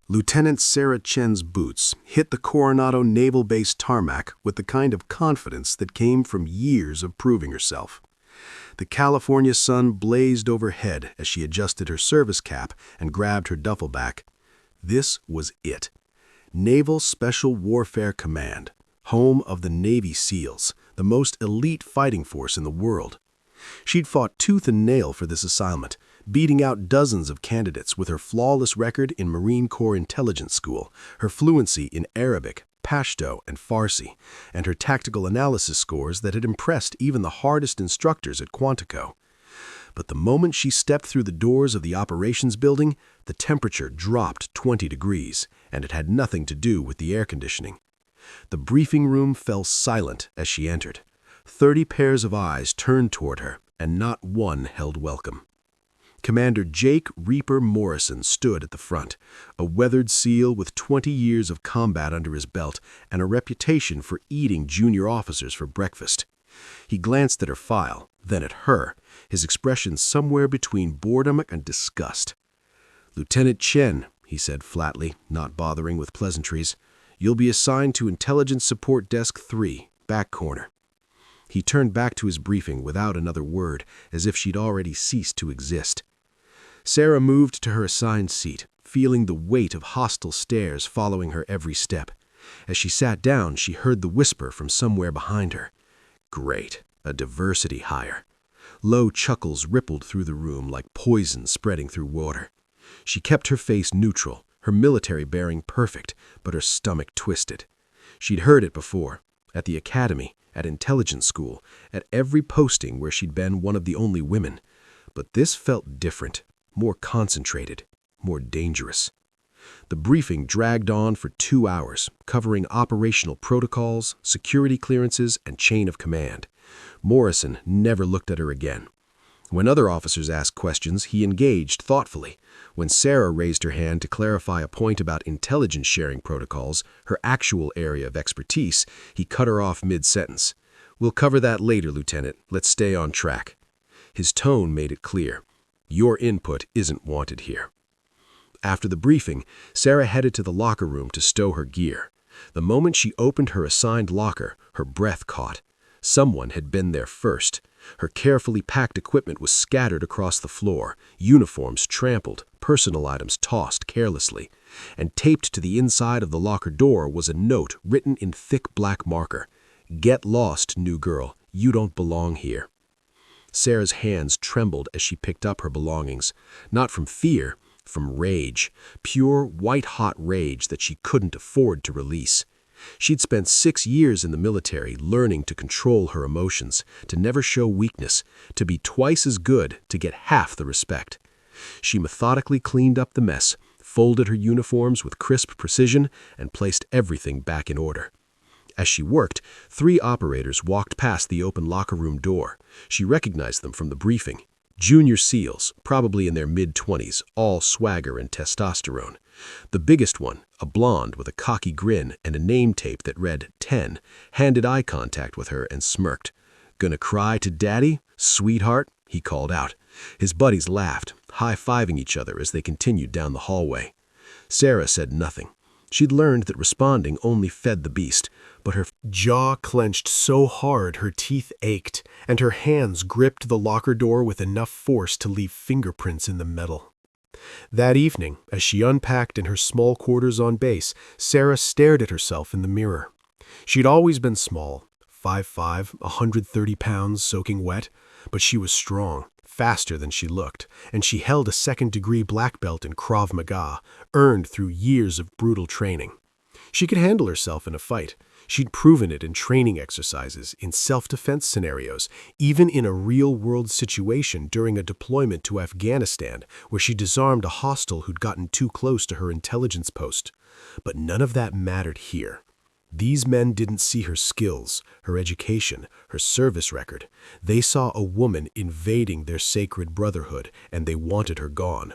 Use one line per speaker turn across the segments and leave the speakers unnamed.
Lieutenant Sarah Chen's boots hit the Coronado Naval Base tarmac with the kind of confidence that came from years of proving herself. The California sun blazed overhead as she adjusted her service cap and grabbed her duffel bag. This was it. Naval Special Warfare Command, home of the Navy SEALs, the most elite fighting force in the world. She'd fought tooth and nail for this assignment, beating out dozens of candidates with her flawless record in Marine Corps Intelligence School, her fluency in Arabic, Pashto, and Farsi, and her tactical analysis scores that had impressed even the hardest instructors at Quantico. But the moment she stepped through the doors of the operations building, the temperature dropped 20 degrees, and it had nothing to do with the air conditioning. The briefing room fell silent as she entered. 30 pairs of eyes turned toward her, and not one held welcome. Commander Jake Reaper Morrison stood at the front, a weathered SEAL with 20 years of combat under his belt and a reputation for eating junior officers for breakfast. He glanced at her file, then at her, his expression somewhere between boredom and disgust. "Lieutenant Chen," he said flatly, not bothering with pleasantries, "you'll be assigned to Intelligence Support Desk 3, back corner." He turned back to his briefing without another word, as if she'd already ceased to exist. Sarah moved to her assigned seat, feeling the weight of hostile stares following her every step. As she sat down, she heard the whisper from somewhere behind her. Great, a diversity hire. Low chuckles rippled through the room like poison spreading through water. She kept her face neutral, her military bearing perfect, but her stomach twisted. She'd heard it before, at the academy, at intelligence school, at every posting where she'd been one of the only women. But this felt different, more concentrated, more dangerous. The briefing dragged on for 2 hours, covering operational protocols, security clearances, and chain of command. Morrison never looked at her again. When other officers asked questions, he engaged thoughtfully. When Sarah raised her hand to clarify a point about intelligence sharing protocols, her actual area of expertise, he cut her off mid-sentence. "We'll cover that later, Lieutenant. Let's stay on track." His tone made it clear. Your input isn't wanted here. After the briefing, Sarah headed to the locker room to stow her gear. The moment she opened her assigned locker, her breath caught. Someone had been there first. Her carefully packed equipment was scattered across the floor, uniforms trampled, personal items tossed carelessly. And taped to the inside of the locker door was a note written in thick black marker. "Get lost, new girl. You don't belong here." Sarah's hands trembled as she picked up her belongings, not from fear, from rage, pure white-hot rage that she couldn't afford to release. She'd spent 6 years in the military learning to control her emotions, to never show weakness, to be twice as good to get half the respect. She methodically cleaned up the mess, folded her uniforms with crisp precision, and placed everything back in order. As she worked, 3 operators walked past the open locker room door. She recognized them from the briefing. Junior SEALs, probably in their mid-20s, all swagger and testosterone. The biggest one, a blonde with a cocky grin and a name tape that read 10, handed eye contact with her and smirked. "Gonna cry to Daddy, sweetheart?" he called out. His buddies laughed, high-fiving each other as they continued down the hallway. Sarah said nothing. She'd learned that responding only fed the beast, but her jaw clenched so hard her teeth ached, and her hands gripped the locker door with enough force to leave fingerprints in the metal. That evening, as she unpacked in her small quarters on base, Sarah stared at herself in the mirror. She'd always been small, 5'5", 130 pounds soaking wet, but she was strong, faster than she looked, and she held a second-degree black belt in Krav Maga, earned through years of brutal training. She could handle herself in a fight. She'd proven it in training exercises, in self-defense scenarios, even in a real-world situation during a deployment to Afghanistan, where she disarmed a hostile who'd gotten too close to her intelligence post. But none of that mattered here. These men didn't see her skills, her education, her service record. They saw a woman invading their sacred brotherhood, and they wanted her gone.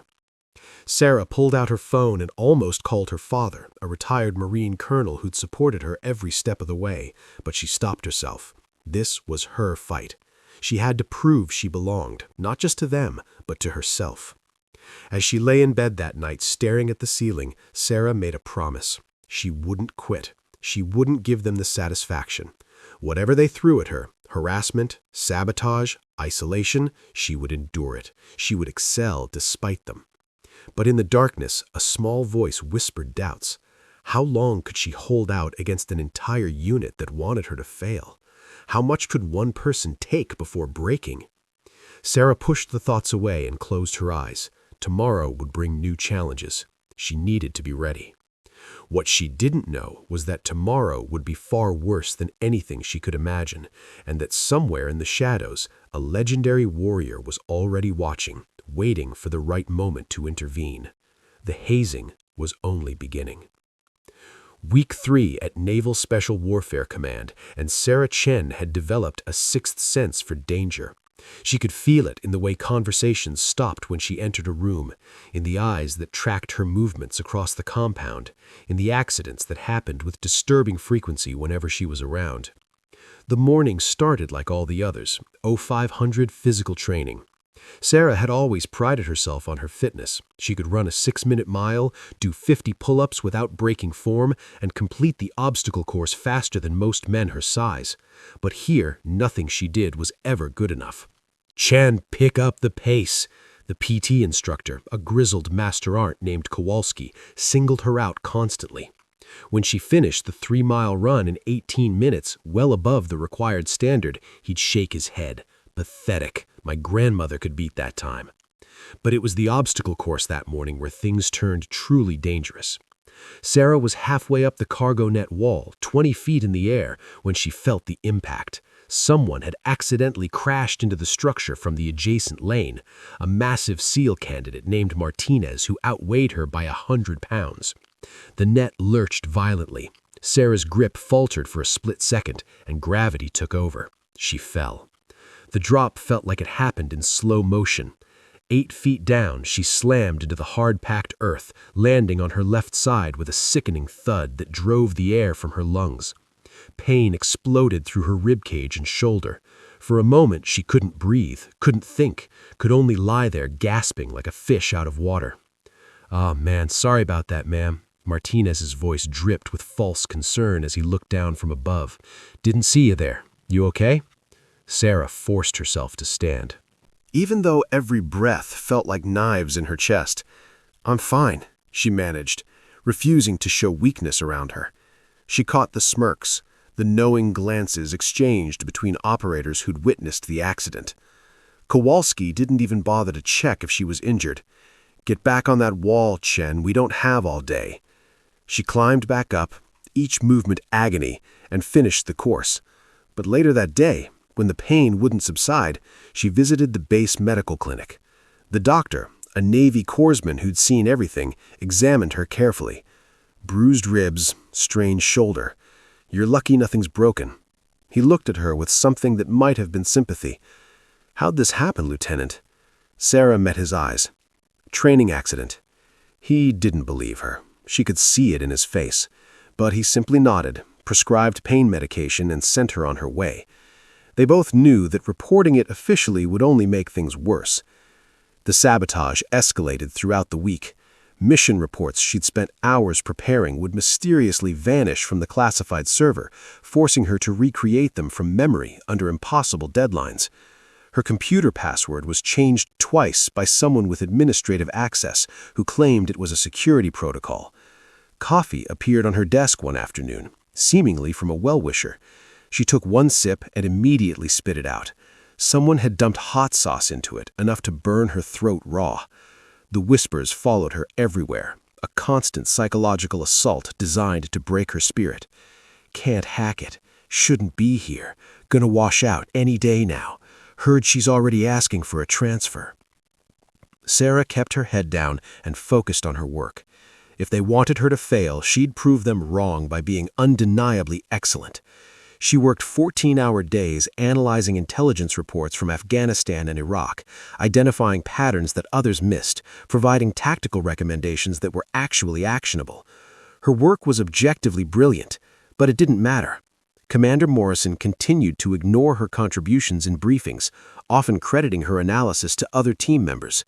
Sarah pulled out her phone and almost called her father, a retired Marine colonel who'd supported her every step of the way, but she stopped herself. This was her fight. She had to prove she belonged, not just to them, but to herself. As she lay in bed that night staring at the ceiling, Sarah made a promise. She wouldn't quit. She wouldn't give them the satisfaction. Whatever they threw at her, harassment, sabotage, isolation, she would endure it. She would excel despite them. But in the darkness, a small voice whispered doubts. How long could she hold out against an entire unit that wanted her to fail? How much could one person take before breaking? Sarah pushed the thoughts away and closed her eyes. Tomorrow would bring new challenges. She needed to be ready. What she didn't know was that tomorrow would be far worse than anything she could imagine, and that somewhere in the shadows, a legendary warrior was already watching, waiting for the right moment to intervene. The hazing was only beginning. Week 3 at Naval Special Warfare Command, and Sarah Chen had developed a sixth sense for danger. She could feel it in the way conversations stopped when she entered a room, in the eyes that tracked her movements across the compound, in the accidents that happened with disturbing frequency whenever she was around. The morning started like all the others, 0500 physical training. Sarah had always prided herself on her fitness. She could run a 6-minute mile, do 50 pull-ups without breaking form, and complete the obstacle course faster than most men her size. But here, nothing she did was ever good enough. "Chen, pick up the pace." The PT instructor, a grizzled master art named Kowalski, singled her out constantly. When she finished the 3-mile run in 18 minutes, well above the required standard, he'd shake his head. Pathetic. My grandmother could beat that time. But it was the obstacle course that morning where things turned truly dangerous. Sarah was halfway up the cargo net wall, 20 feet in the air, when she felt the impact. Someone had accidentally crashed into the structure from the adjacent lane, a massive SEAL candidate named Martinez who outweighed her by 100 pounds. The net lurched violently. Sarah's grip faltered for a split second, and gravity took over. She fell. The drop felt like it happened in slow motion. 8 feet down, she slammed into the hard-packed earth, landing on her left side with a sickening thud that drove the air from her lungs. Pain exploded through her ribcage and shoulder. For a moment, she couldn't breathe, couldn't think, could only lie there gasping like a fish out of water. "Oh, man, sorry about that, ma'am." Martinez's voice dripped with false concern as he looked down from above. "Didn't see you there. You okay?" Sarah forced herself to stand. Even though every breath felt like knives in her chest, "I'm fine," she managed, refusing to show weakness around her. She caught the smirks, the knowing glances exchanged between operators who'd witnessed the accident. Kowalski didn't even bother to check if she was injured. "Get back on that wall, Chen, we don't have all day." She climbed back up, each movement agony, and finished the course. But later that day, when the pain wouldn't subside, she visited the base medical clinic. The doctor, a Navy corpsman who'd seen everything, examined her carefully. Bruised ribs, strained shoulder. "You're lucky nothing's broken." He looked at her with something that might have been sympathy. "How'd this happen, Lieutenant?" Sarah met his eyes. "Training accident." He didn't believe her. She could see it in his face. But he simply nodded, prescribed pain medication, and sent her on her way. They both knew that reporting it officially would only make things worse. The sabotage escalated throughout the week. Mission reports she'd spent hours preparing would mysteriously vanish from the classified server, forcing her to recreate them from memory under impossible deadlines. Her computer password was changed twice by someone with administrative access who claimed it was a security protocol. Coffee appeared on her desk one afternoon, seemingly from a well-wisher. She took one sip and immediately spit it out. Someone had dumped hot sauce into it, enough to burn her throat raw. The whispers followed her everywhere, a constant psychological assault designed to break her spirit. "Can't hack it. Shouldn't be here. Gonna wash out any day now. Heard she's already asking for a transfer." Sarah kept her head down and focused on her work. If they wanted her to fail, she'd prove them wrong by being undeniably excellent. She worked 14-hour days analyzing intelligence reports from Afghanistan and Iraq, identifying patterns that others missed, providing tactical recommendations that were actually actionable. Her work was objectively brilliant, but it didn't matter. Commander Morrison continued to ignore her contributions in briefings, often crediting her analysis to other team members.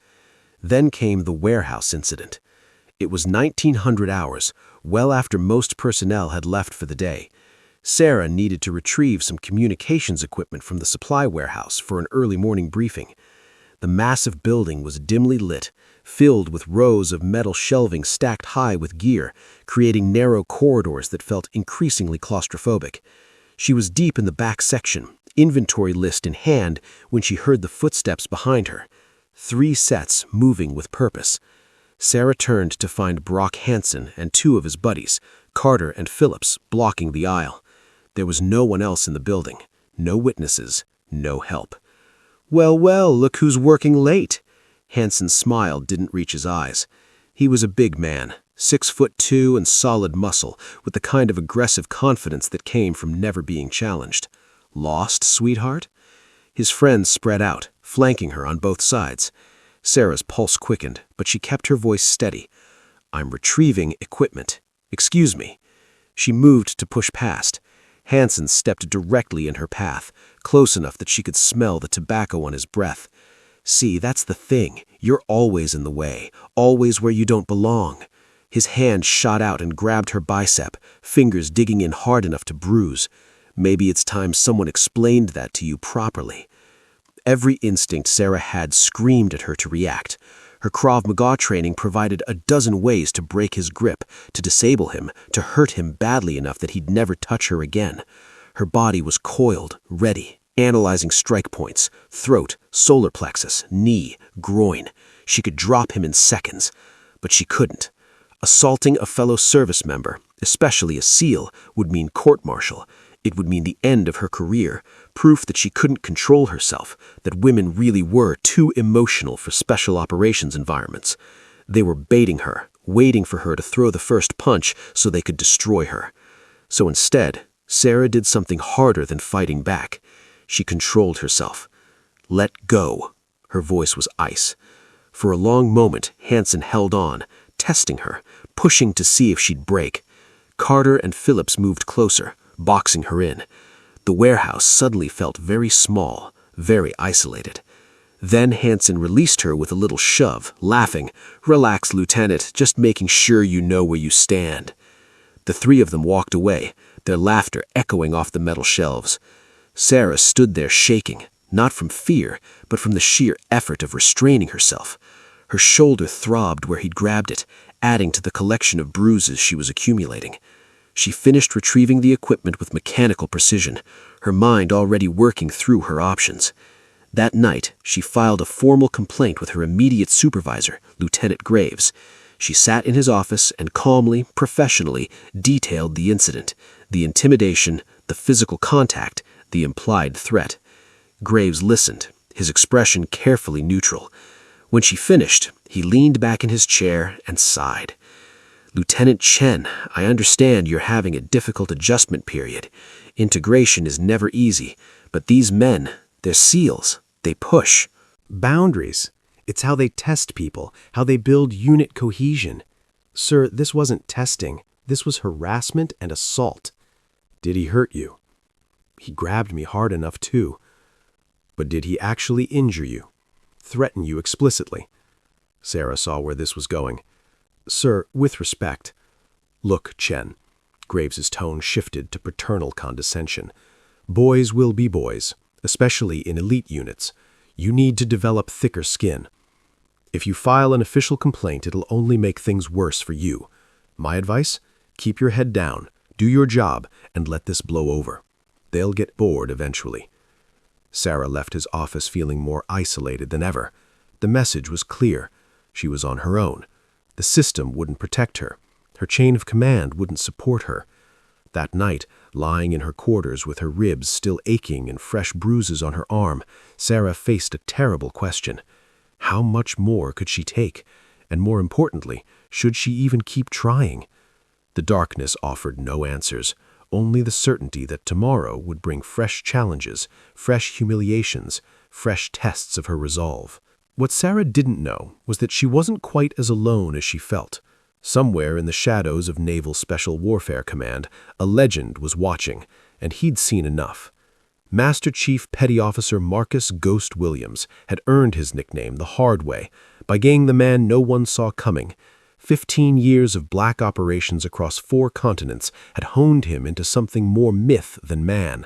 Then came the warehouse incident. It was 1900 hours, well after most personnel had left for the day. Sarah needed to retrieve some communications equipment from the supply warehouse for an early morning briefing. The massive building was dimly lit, filled with rows of metal shelving stacked high with gear, creating narrow corridors that felt increasingly claustrophobic. She was deep in the back section, inventory list in hand, when she heard the footsteps behind her. 3 sets moving with purpose. Sarah turned to find Brock Hansen and 2 of his buddies, Carter and Phillips, blocking the aisle. There was no one else in the building, no witnesses, no help. "Well, well, look who's working late." Hansen's smile didn't reach his eyes. He was a big man, 6'2" and solid muscle, with the kind of aggressive confidence that came from never being challenged. Lost, sweetheart? His friends spread out, flanking her on both sides. Sarah's pulse quickened, but she kept her voice steady. "I'm retrieving equipment. Excuse me." She moved to push past. Hansen stepped directly in her path, close enough that she could smell the tobacco on his breath. "See, that's the thing. You're always in the way, always where you don't belong." His hand shot out and grabbed her bicep, fingers digging in hard enough to bruise. Maybe it's time someone explained that to you properly. Every instinct Sarah had screamed at her to react. Her Krav Maga training provided a dozen ways to break his grip, to disable him, to hurt him badly enough that he'd never touch her again. Her body was coiled, ready, analyzing strike points, throat, solar plexus, knee, groin. She could drop him in seconds, but she couldn't. Assaulting a fellow service member, especially a SEAL, would mean court-martial. It would mean the end of her career, proof that she couldn't control herself, that women really were too emotional for special operations environments. They were baiting her, waiting for her to throw the first punch so they could destroy her. So instead, Sarah did something harder than fighting back. She controlled herself. "Let go." Her voice was ice. For a long moment, Hansen held on, testing her, pushing to see if she'd break. Carter and Phillips moved closer, boxing her in. The warehouse suddenly felt very small, very isolated. Then Hansen released her with a little shove, laughing, "Relax, Lieutenant, just making sure you know where you stand." The 3 of them walked away, their laughter echoing off the metal shelves. Sarah stood there shaking, not from fear, but from the sheer effort of restraining herself. Her shoulder throbbed where he'd grabbed it, adding to the collection of bruises she was accumulating. She finished retrieving the equipment with mechanical precision, her mind already working through her options. That night, she filed a formal complaint with her immediate supervisor, Lieutenant Graves. She sat in his office and calmly, professionally, detailed the incident, the intimidation, the physical contact, the implied threat. Graves listened, his expression carefully neutral. When she finished, he leaned back in his chair and sighed. "Lieutenant Chen, I understand you're having a difficult adjustment period. Integration is never easy, but these men, they're SEALs. They push."
Boundaries. It's how they test people, how they build unit cohesion. Sir, this wasn't testing. This was harassment and assault. Did he hurt you? He grabbed me hard enough too. But did he actually injure you? Threaten you explicitly? Sarah saw where this was going. "Sir, with respect." "Look, Chen." Graves's tone shifted to paternal condescension. "Boys will be boys, especially in elite units. You need to develop thicker skin. If you file an official complaint, it'll only make things worse for you. My advice? Keep your head down, do your job, and let this blow over. They'll get bored eventually." Sarah left his office feeling more isolated than ever. The message was clear. She was on her own. The system wouldn't protect her. Her chain of command wouldn't support her. That night, lying in her quarters with her ribs still aching and fresh bruises on her arm, Sarah faced a terrible question. How much more could she take? And more importantly, should she even keep trying? The darkness offered no answers, only the certainty that tomorrow would bring fresh challenges, fresh humiliations, fresh tests of her resolve. What Sarah didn't know was that she wasn't quite as alone as she felt. Somewhere in the shadows of Naval Special Warfare Command, a legend was watching, and he'd seen enough.
Master Chief Petty Officer Marcus Ghost Williams had earned his nickname the hard way by getting the man no one saw coming. 15 years of black operations across 4 continents had honed him into something more myth than man.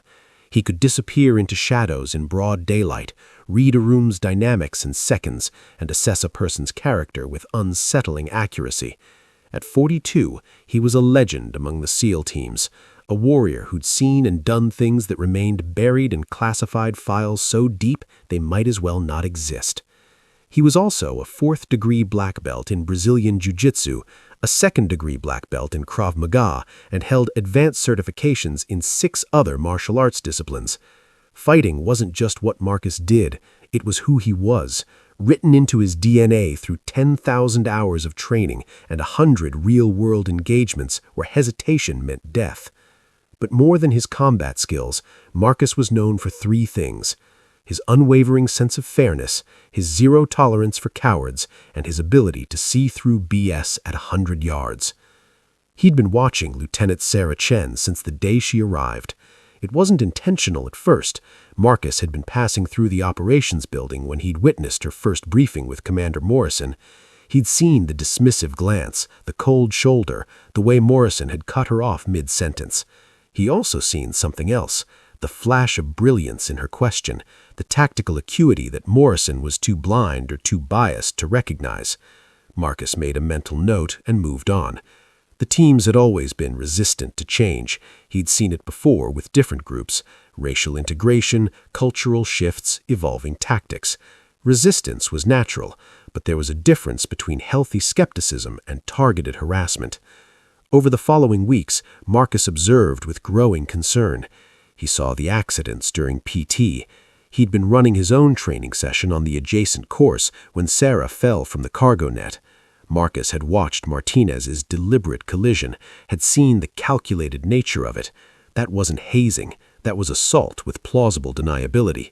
He could disappear into shadows in broad daylight, read a room's dynamics in seconds, and assess a person's character with unsettling accuracy. At 42, he was a legend among the SEAL teams, a warrior who'd seen and done things that remained buried in classified files so deep they might as well not exist. He was also a 4th-degree black belt in Brazilian Jiu-Jitsu, a 2nd-degree black belt in Krav Maga, and held advanced certifications in 6 other martial arts disciplines. Fighting wasn't just what Marcus did, it was who he was, written into his DNA through 10,000 hours of training and 100 real-world engagements where hesitation meant death. But more than his combat skills, Marcus was known for 3 things: his unwavering sense of fairness, his zero tolerance for cowards, and his ability to see through BS at 100 yards. He'd been watching Lieutenant Sarah Chen since the day she arrived. It wasn't intentional at first. Marcus had been passing through the operations building when he'd witnessed her first briefing with Commander Morrison. He'd seen the dismissive glance, the cold shoulder, the way Morrison had cut her off mid-sentence. He'd also seen something else, the flash of brilliance in her question, the tactical acuity that Morrison was too blind or too biased to recognize. Marcus made a mental note and moved on. The teams had always been resistant to change. He'd seen it before with different groups: racial integration, cultural shifts, evolving tactics. Resistance was natural, but there was a difference between healthy skepticism and targeted harassment. Over the following weeks, Marcus observed with growing concern. He saw the accidents during PT. He'd been running his own training session on the adjacent course when Sarah fell from the cargo net. Marcus had watched Martinez's deliberate collision, had seen the calculated nature of it. That wasn't hazing, that was assault with plausible deniability.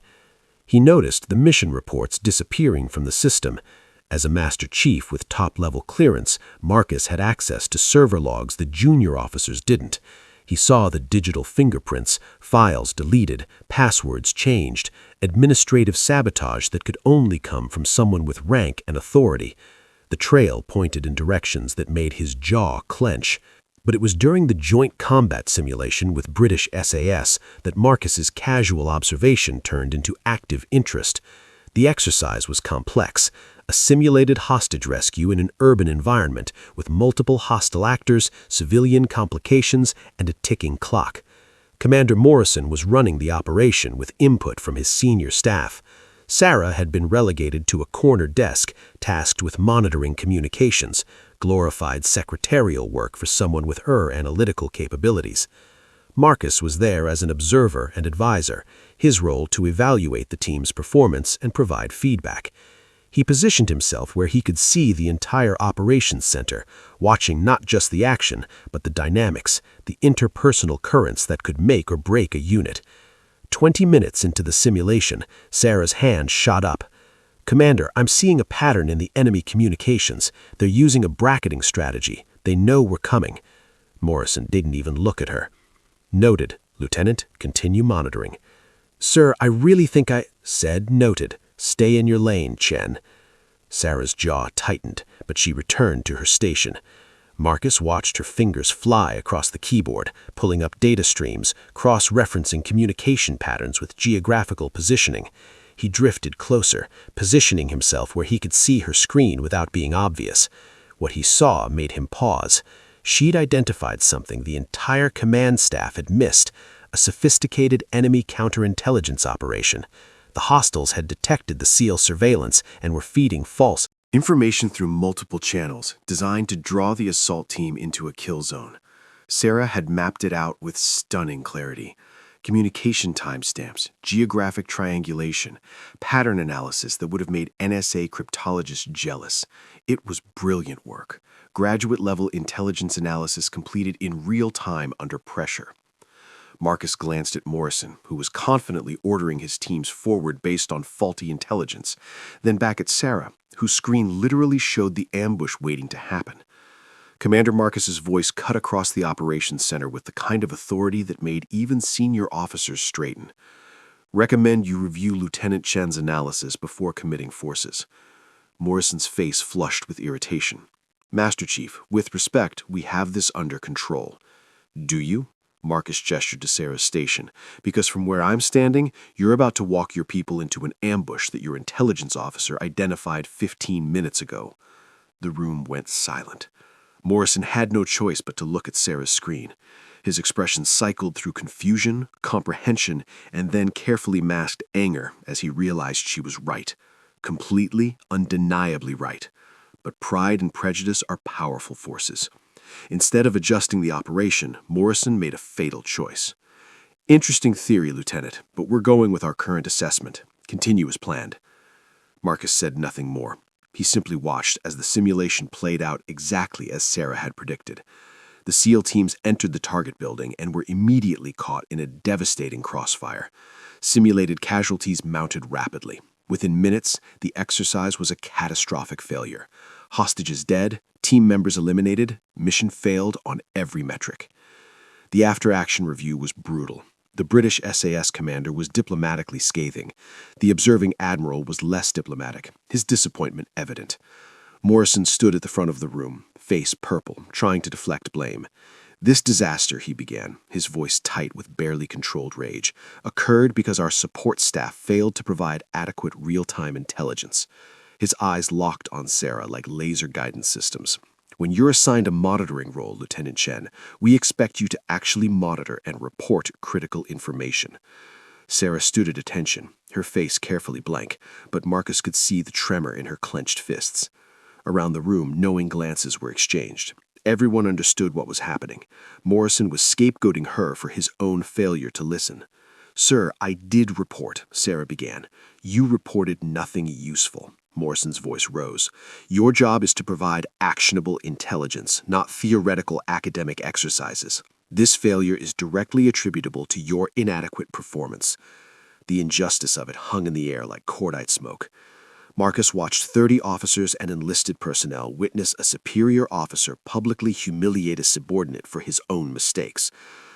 He noticed the mission reports disappearing from the system. As a Master Chief with top-level clearance, Marcus had access to server logs that junior officers didn't. He saw the digital fingerprints, files deleted, passwords changed, administrative sabotage that could only come from someone with rank and authority. The trail pointed in directions that made his jaw clench. But it was during the joint combat simulation with British SAS that Marcus's casual observation turned into active interest. The exercise was complex, a simulated hostage rescue in an urban environment with multiple hostile actors, civilian complications, and a ticking clock. Commander Morrison was running the operation with input from his senior staff. Sarah had been relegated to a corner desk, tasked with monitoring communications, glorified secretarial work for someone with her analytical capabilities. Marcus was there as an observer and advisor, his role to evaluate the team's performance and provide feedback. He positioned himself where he could see the entire operations center, watching not just the action, but the dynamics, the interpersonal currents that could make or break a unit. 20 minutes into the simulation, Sarah's hand shot up. "Commander, I'm seeing a pattern in the enemy communications. They're using a bracketing strategy. They know we're coming." Morrison didn't even look at her. "Noted. Lieutenant, continue monitoring." "Sir, I really think I—" said noted. "Stay in your lane, Chen." Sarah's jaw tightened, but she returned to her station. Marcus watched her fingers fly across the keyboard, pulling up data streams, cross-referencing communication patterns with geographical positioning. He drifted closer, positioning himself where he could see her screen without being obvious. What he saw made him pause. She'd identified something the entire command staff had missed, a sophisticated enemy counterintelligence operation. The hostiles had detected the SEAL surveillance and were feeding false
information through multiple channels designed to draw the assault team into a kill zone. Sarah had mapped it out with stunning clarity. Communication timestamps, geographic triangulation, pattern analysis that would have made NSA cryptologists jealous. It was brilliant work. Graduate-level intelligence analysis completed in real time under pressure. Marcus glanced at Morrison, who was confidently ordering his teams forward based on faulty intelligence, then back at Sarah, whose screen literally showed the ambush waiting to happen. Commander Marcus's voice cut across the operations center with the kind of authority that made even senior officers straighten. Recommend you review Lieutenant Chen's analysis before committing forces. Morrison's face flushed with irritation. Master Chief, with respect, we have this under control. Do you? Marcus gestured to Sarah's station. Because from where I'm standing, you're about to walk your people into an ambush that your intelligence officer identified 15 minutes ago. The room went silent. Morrison had no choice but to look at Sarah's screen. His expression cycled through confusion, comprehension, and then carefully masked anger as he realized she was right. Completely, undeniably right. But pride and prejudice are powerful forces. Instead of adjusting the operation, Morrison made a fatal choice. Interesting theory, Lieutenant, but we're going with our current assessment. Continue as planned. Marcus said nothing more. He simply watched as the simulation played out exactly as Sarah had predicted. The SEAL teams entered the target building and were immediately caught in a devastating crossfire. Simulated casualties mounted rapidly. Within minutes, the exercise was a catastrophic failure. Hostages dead, team members eliminated, mission failed on every metric. The after-action review was brutal. The British SAS commander was diplomatically scathing. The observing admiral was less diplomatic, his disappointment evident. Morrison stood at the front of the room, face purple, trying to deflect blame. This disaster, he began, his voice tight with barely controlled rage, occurred because our support staff failed to provide adequate real-time intelligence. His eyes locked on Sarah like laser guidance systems. When you're assigned a monitoring role, Lieutenant Chen, we expect you to actually monitor and report critical information. Sarah stood at attention, her face carefully blank, but Marcus could see the tremor in her clenched fists. Around the room, knowing glances were exchanged. Everyone understood what was happening. Morrison was scapegoating her for his own failure to listen. "Sir, I did report," Sarah began. "You reported nothing useful." Morrison's voice rose. "Your job is to provide actionable intelligence, not theoretical academic exercises. This failure is directly attributable to your inadequate performance." The injustice of it hung in the air like cordite smoke. Marcus watched 30 officers and enlisted personnel witness a superior officer publicly humiliate a subordinate for his own mistakes.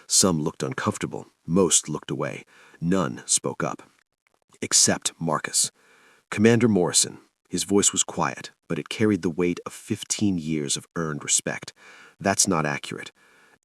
Some looked uncomfortable, most looked away. None spoke up. Except Marcus. Commander Morrison. His voice was quiet, but it carried the weight of 15 years of earned respect. That's not accurate.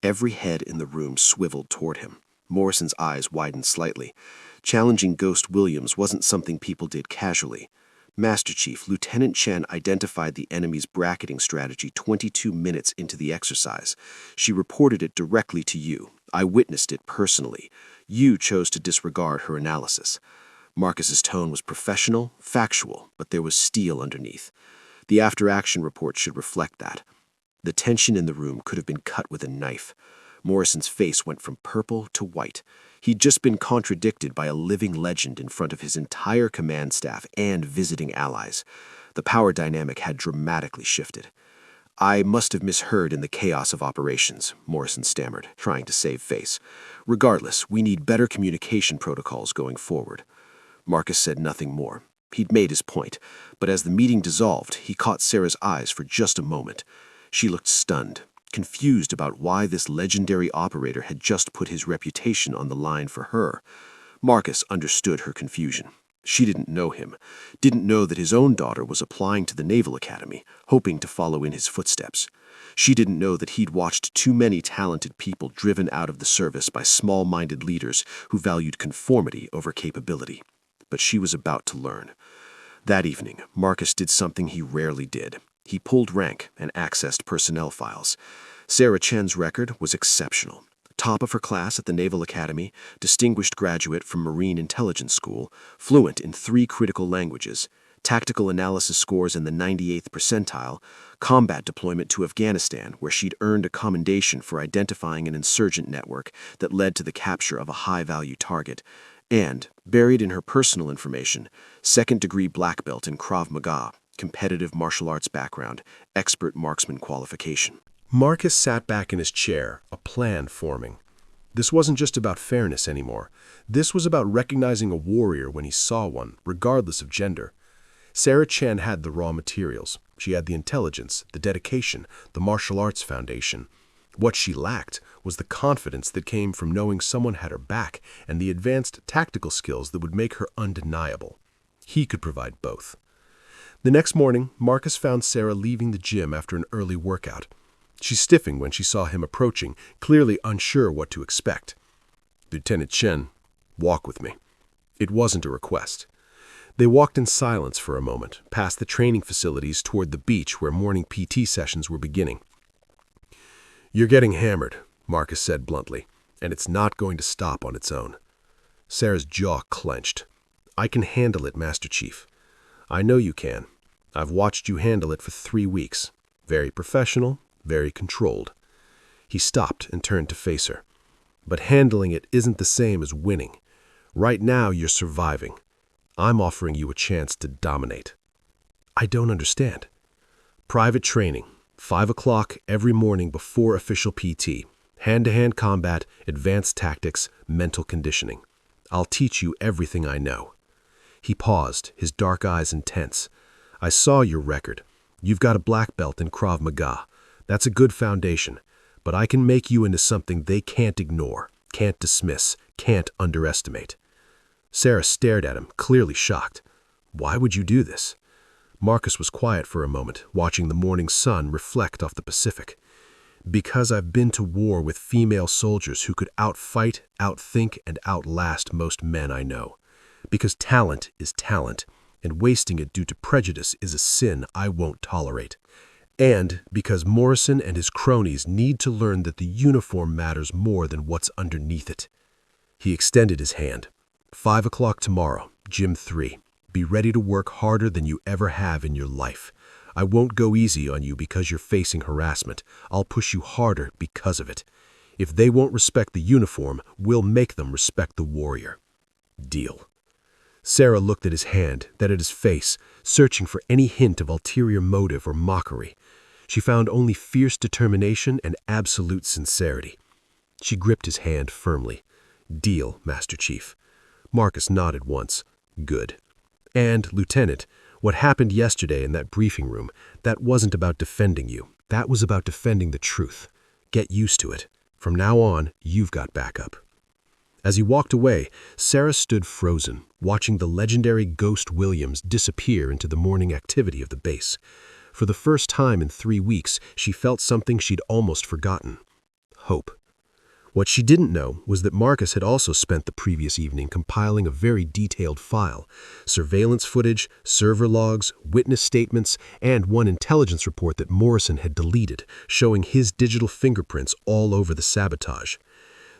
Every head in the room swiveled toward him. Morrison's eyes widened slightly. Challenging Ghost Williams wasn't something people did casually. Master Chief, Lieutenant Chen identified the enemy's bracketing strategy 22 minutes into the exercise. She reported it directly to you. I witnessed it personally. You chose to disregard her analysis. Marcus's tone was professional, factual, but there was steel underneath. The after-action report should reflect that. The tension in the room could have been cut with a knife. Morrison's face went from purple to white. He'd just been contradicted by a living legend in front of his entire command staff and visiting allies. The power dynamic had dramatically shifted. "I must have misheard in the chaos of operations," Morrison stammered, trying to save face. "Regardless, we need better communication protocols going forward." Marcus said nothing more. He'd made his point, but as the meeting dissolved, he caught Sarah's eyes for just a moment. She looked stunned, confused about why this legendary operator had just put his reputation on the line for her. Marcus understood her confusion. She didn't know him, didn't know that his own daughter was applying to the Naval Academy, hoping to follow in his footsteps. She didn't know that he'd watched too many talented people driven out of the service by small-minded leaders who valued conformity over capability. But she was about to learn. That evening, Marcus did something he rarely did. He pulled rank and accessed personnel files. Sarah Chen's record was exceptional. Top of her class at the Naval Academy, distinguished graduate from Marine Intelligence School, fluent in 3 critical languages, tactical analysis scores in the 98th percentile, combat deployment to Afghanistan, where she'd earned a commendation for identifying an insurgent network that led to the capture of a high-value target, and, buried in her personal information, 2nd-degree black belt in Krav Maga, competitive martial arts background, expert marksman qualification. Marcus sat back in his chair, a plan forming. This wasn't just about fairness anymore. This was about recognizing a warrior when he saw one, regardless of gender. Sarah Chen had the raw materials. She had the intelligence, the dedication, the martial arts foundation. What she lacked was the confidence that came from knowing someone had her back and the advanced tactical skills that would make her undeniable. He could provide both. The next morning, Marcus found Sarah leaving the gym after an early workout. She stiffened when she saw him approaching, clearly unsure what to expect. "Lieutenant Chen, walk with me." It wasn't a request. They walked in silence for a moment, past the training facilities toward the beach where morning PT sessions were beginning. "You're getting hammered," Marcus said bluntly, "and it's not going to stop on its own." Sarah's jaw clenched. "I can handle it, Master Chief." "I know you can. I've watched you handle it for 3 weeks. Very professional, very controlled." He stopped and turned to face her. "But handling it isn't the same as winning. Right now you're surviving. I'm offering you a chance to dominate." "I don't understand." "Private training, 5 o'clock every morning before official PT. Hand-to-hand combat, advanced tactics, mental conditioning. I'll teach you everything I know." He paused, his dark eyes intense. "I saw your record. You've got a black belt in Krav Maga. That's a good foundation. But I can make you into something they can't ignore, can't dismiss, can't underestimate." Sarah stared at him, clearly shocked. "Why would you do this?" Marcus was quiet for a moment, watching the morning sun reflect off the Pacific. "Because I've been to war with female soldiers who could outfight, outthink, and outlast most men I know. Because talent is talent, and wasting it due to prejudice is a sin I won't tolerate. And because Morrison and his cronies need to learn that the uniform matters more than what's underneath it." He extended his hand. 5 o'clock tomorrow, Gym 3. Be ready to work harder than you ever have in your life. I won't go easy on you because you're facing harassment. I'll push you harder because of it. If they won't respect the uniform, we'll make them respect the warrior. Deal." Sarah looked at his hand, then at his face, searching for any hint of ulterior motive or mockery. She found only fierce determination and absolute sincerity. She gripped his hand firmly. "Deal, Master Chief." Marcus nodded once. "Good. And, Lieutenant, what happened yesterday in that briefing room, that wasn't about defending you. That was about defending the truth. Get used to it. From now on, you've got backup." As he walked away, Sarah stood frozen, watching the legendary Ghost Williams disappear into the morning activity of the base. For the first time in 3 weeks, she felt something she'd almost forgotten: hope. What she didn't know was that Marcus had also spent the previous evening compiling a very detailed file: surveillance footage, server logs, witness statements, and one intelligence report that Morrison had deleted, showing his digital fingerprints all over the sabotage.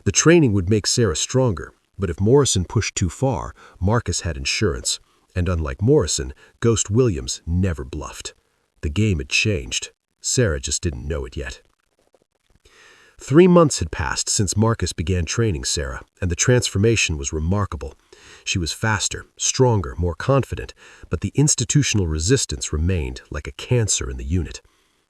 The training would make Sarah stronger, but if Morrison pushed too far, Marcus had insurance. And unlike Morrison, Ghost Williams never bluffed. The game had changed. Sarah just didn't know it yet. 3 months had passed since Marcus began training Sarah, and the transformation was remarkable. She was faster, stronger, more confident, but the institutional resistance remained like a cancer in the unit.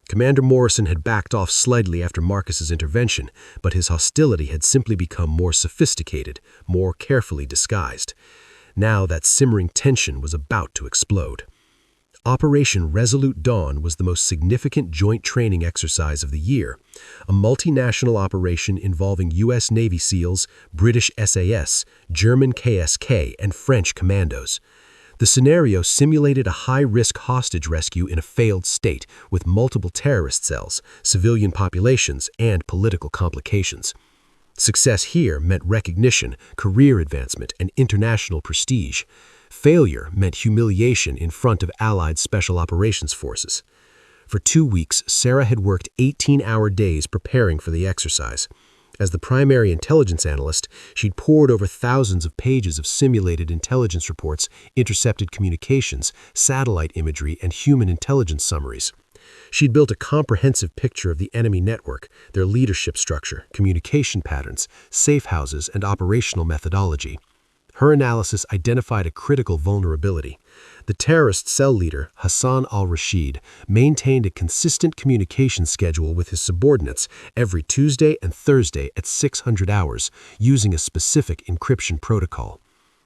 Commander Morrison had backed off slightly after Marcus's intervention, but his hostility had simply become more sophisticated, more carefully disguised. Now that simmering tension was about to explode. Operation Resolute Dawn was the most significant joint training exercise of the year, a multinational operation involving U.S. Navy SEALs, British SAS, German KSK, and French commandos. The scenario simulated a high-risk hostage rescue in a failed state with multiple terrorist cells, civilian populations, and political complications. Success here meant recognition, career advancement, and international prestige. Failure meant humiliation in front of Allied Special Operations Forces. For 2 weeks, Sarah had worked 18-hour days preparing for the exercise. As the primary intelligence analyst, she'd pored over thousands of pages of simulated intelligence reports, intercepted communications, satellite imagery, and human intelligence summaries. She'd built a comprehensive picture of the enemy network, their leadership structure, communication patterns, safe houses, and operational methodology. Her analysis identified a critical vulnerability. The terrorist cell leader, Hassan al-Rashid, maintained a consistent communication schedule with his subordinates every Tuesday and Thursday at 600 hours, using a specific encryption protocol.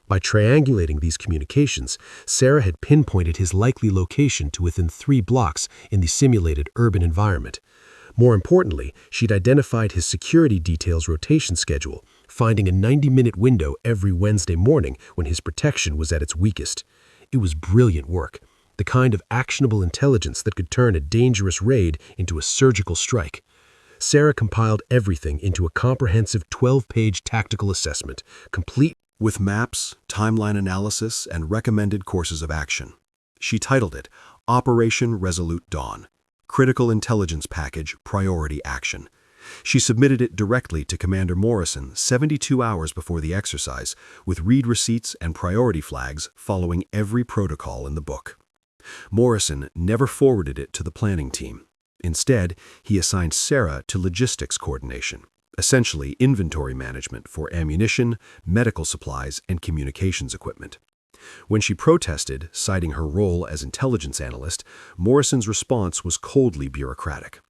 By triangulating these communications, Sarah had pinpointed his likely location to within 3 blocks in the simulated urban environment.
More importantly, she'd identified his security detail's rotation schedule, finding a 90-minute window every Wednesday morning when his protection was at its weakest. It was brilliant work, the kind of actionable intelligence that could turn a dangerous raid into a surgical strike. Sarah compiled everything into a comprehensive 12-page tactical assessment, complete
with maps, timeline analysis, and recommended courses of action. She titled it Operation Resolute Dawn, Critical Intelligence Package Priority Action. She submitted it directly to Commander Morrison 72 hours before the exercise, with read receipts and priority flags following every protocol in the book. Morrison never forwarded it to the planning team. Instead, he assigned Sarah to logistics coordination, essentially inventory management for ammunition, medical supplies, and communications equipment. When she protested, citing her role as intelligence analyst, Morrison's response was coldly bureaucratic.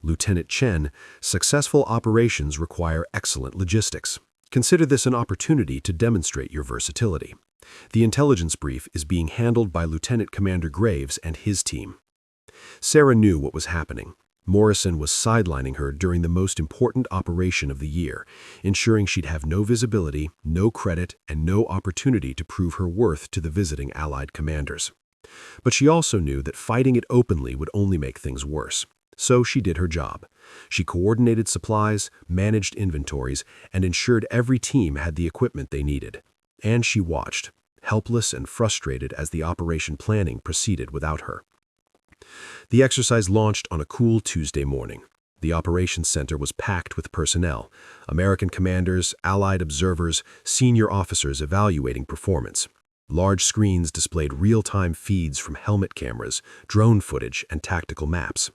Lieutenant Chen, successful operations require excellent logistics. Consider this an opportunity to demonstrate your versatility. The intelligence brief is being handled by Lieutenant Commander Graves and his team. Sarah knew what was happening. Morrison was sidelining her during the most important operation of the year, ensuring she'd have no visibility, no credit, and no opportunity to prove her worth to the visiting Allied commanders. But she also knew that fighting it openly would only make things worse. So she did her job. She coordinated supplies, managed inventories, and ensured every team had the equipment they needed. And she watched, helpless and frustrated as the operation planning proceeded without her. The exercise launched on a cool Tuesday morning. The operations center was packed with personnel, American commanders, Allied observers, senior officers evaluating performance. Large screens displayed real-time feeds from helmet cameras, drone footage, and tactical maps.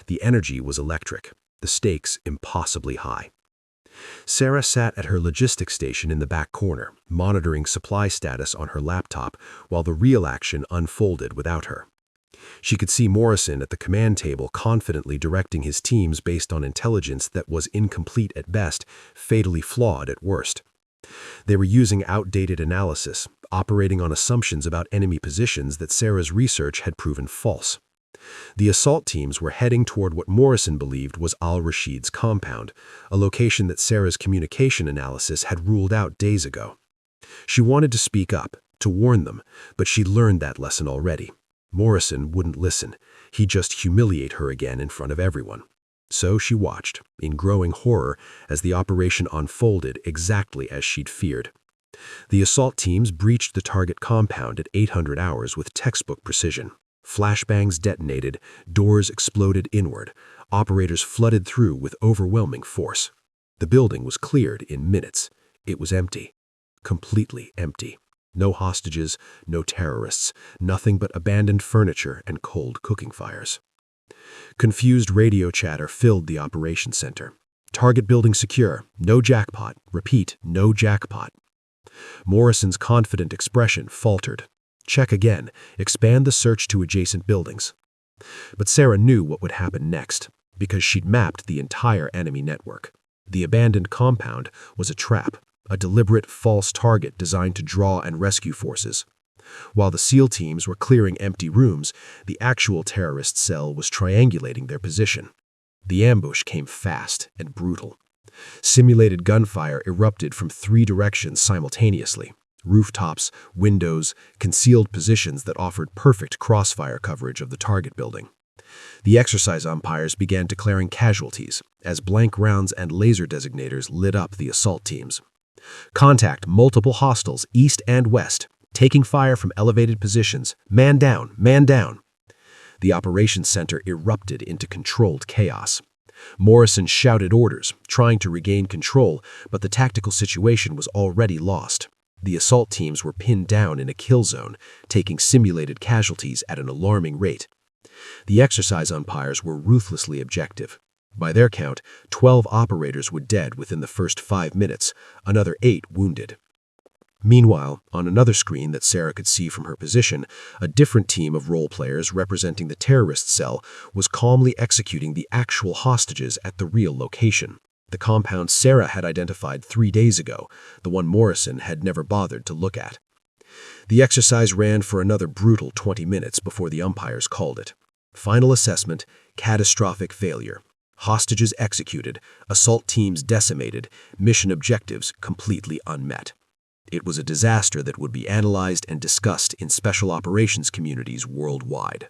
The energy was electric, the stakes impossibly high. Sarah sat at her logistics station in the back corner, monitoring supply status on her laptop while the real action unfolded without her. She could see Morrison at the command table confidently directing his teams based on intelligence that was incomplete at best, fatally flawed at worst. They were using outdated analysis, operating on assumptions about enemy positions that Sarah's research had proven false. The assault teams were heading toward what Morrison believed was al-Rashid's compound, a location that Sarah's communication analysis had ruled out days ago. She wanted to speak up, to warn them, but she'd learned that lesson already. Morrison wouldn't listen. He'd just humiliate her again in front of everyone. So she watched, in growing horror, as the operation unfolded exactly as she'd feared. The assault teams breached the target compound at 800 hours with textbook precision. Flashbangs detonated, doors exploded inward, operators flooded through with overwhelming force. The building was cleared in minutes. It was empty. Completely empty. No hostages, no terrorists, nothing but abandoned furniture and cold cooking fires. Confused radio chatter filled the operations center. Target building secure. No jackpot. Repeat, no jackpot. Morrison's confident expression faltered. Check again. Expand the search to adjacent buildings. But Sarah knew what would happen next, because she'd mapped the entire enemy network. The abandoned compound was a trap, a deliberate false target designed to draw and rescue forces. While the SEAL teams were clearing empty rooms, the actual terrorist cell was triangulating their position. The ambush came fast and brutal. Simulated gunfire erupted from 3 directions simultaneously: rooftops, windows, concealed positions that offered perfect crossfire coverage of the target building. The exercise umpires began declaring casualties as blank rounds and laser designators lit up the assault teams. Contact multiple hostiles east and west, taking fire from elevated positions. Man down, man down. The operations center erupted into controlled chaos. Morrison shouted orders, trying to regain control, but the tactical situation was already lost. The assault teams were pinned down in a kill zone, taking simulated casualties at an alarming rate. The exercise umpires were ruthlessly objective. By their count, 12 operators were dead within the first 5 minutes, another 8 wounded. Meanwhile, on another screen that Sarah could see from her position, a different team of role players representing the terrorist cell was calmly executing the actual hostages at the real location. The compound Sarah had identified 3 days ago, the one Morrison had never bothered to look at. The exercise ran for another brutal 20 minutes before the umpires called it.
Final assessment: catastrophic failure. Hostages executed, assault teams decimated, mission objectives completely unmet. It was a disaster that would be analyzed and discussed in special operations communities worldwide.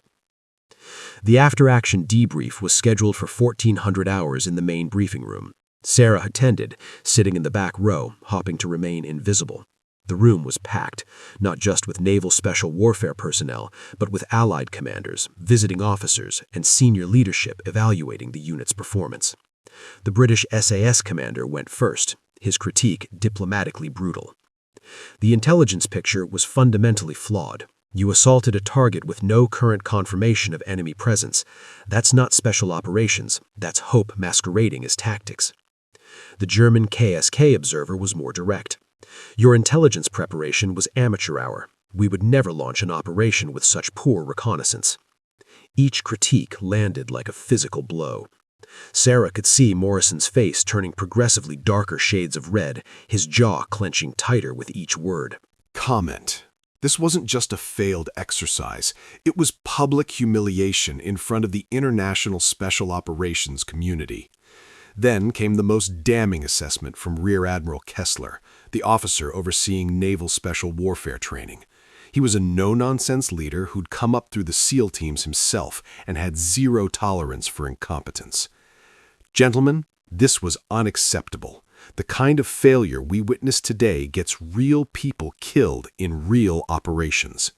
The after-action debrief was scheduled for 1400 hours in the main briefing room. Sarah attended, sitting in the back row, hoping to remain invisible. The room was packed, not just with naval special warfare personnel, but with Allied commanders, visiting officers, and senior leadership evaluating the unit's performance. The British SAS commander went first, his critique diplomatically brutal. The intelligence picture was fundamentally flawed. You assaulted a target with no current confirmation of enemy presence. That's not special operations, that's hope masquerading as tactics. The German KSK observer was more direct. Your intelligence preparation was amateur hour. We would never launch an operation with such poor reconnaissance. Each critique landed like a physical blow. Sarah could see Morrison's face turning progressively darker shades of red, his jaw clenching tighter with each word.
Comment. This wasn't just a failed exercise. It was public humiliation in front of the international special operations community. Then came the most damning assessment from Rear Admiral Kessler, the officer overseeing naval special warfare training. He was a no-nonsense leader who'd come up through the SEAL teams himself and had zero tolerance for incompetence. Gentlemen, this was unacceptable. The kind of failure we witness today gets real people killed in real operations.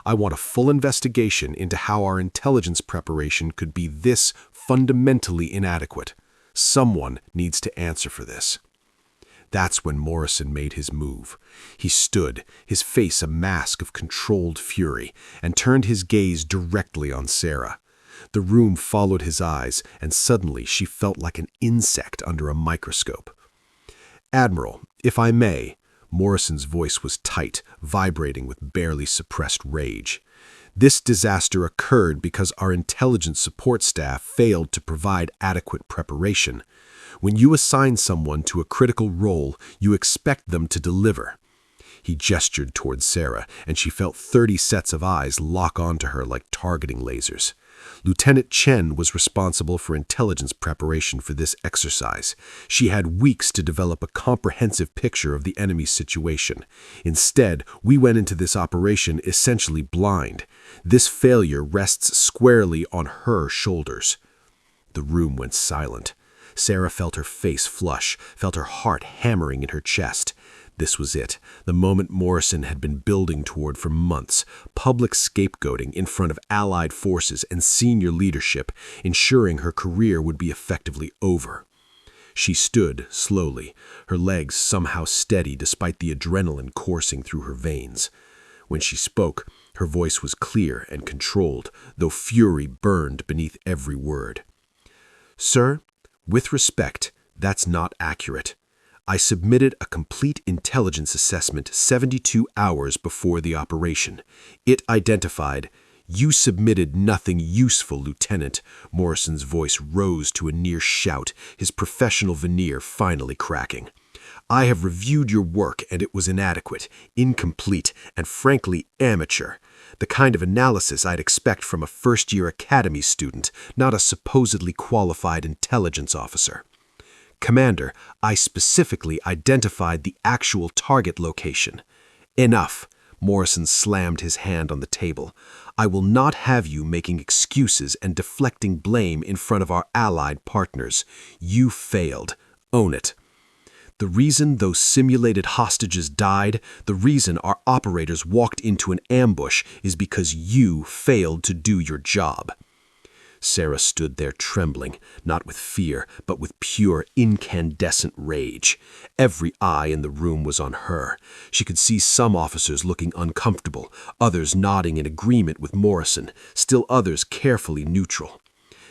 I want a full investigation into how our intelligence preparation could be this fundamentally inadequate. Someone needs to answer for this. That's when Morrison made his move. He stood, his face a mask of controlled fury, and turned his gaze directly on Sarah. The room followed his eyes, and suddenly she felt like an insect under a microscope. "Admiral, if I may," Morrison's voice was tight, vibrating with barely suppressed rage. "This disaster occurred because our intelligence support staff failed to provide adequate preparation. When you assign someone to a critical role, you expect them to deliver." He gestured towards Sarah, and she felt 30 sets of eyes lock onto her like targeting lasers. Lieutenant Chen was responsible for intelligence preparation for this exercise. She had weeks to develop a comprehensive picture of the enemy's situation. Instead, we went into this operation essentially blind. This failure rests squarely on her shoulders. The room went silent. Sarah felt her face flush, felt her heart hammering in her chest. This was it, the moment Morrison had been building toward for months, public scapegoating in front of Allied forces and senior leadership, ensuring her career would be effectively over. She stood slowly, her legs somehow steady despite the adrenaline coursing through her veins. When she spoke, her voice was clear and controlled, though fury burned beneath every word. "Sir, with respect, that's not accurate. I submitted a complete intelligence assessment 72 hours before the operation. It identified—" "You submitted nothing useful, Lieutenant." Morrison's voice rose to a near shout, his professional veneer finally cracking. "I have reviewed your work and it was inadequate, incomplete, and frankly amateur. The kind of analysis I'd expect from a first-year academy student, not a supposedly qualified intelligence officer. Commander, I specifically identified the actual target location." "Enough." Morrison slammed his hand on the table. "I will not have you making excuses and deflecting blame in front of our Allied partners. You failed. Own it. The reason those simulated hostages died, the reason our operators walked into an ambush, is because you failed to do your job." Sarah stood there trembling, not with fear, but with pure, incandescent rage. Every eye in the room was on her. She could see some officers looking uncomfortable, others nodding in agreement with Morrison, still others carefully neutral.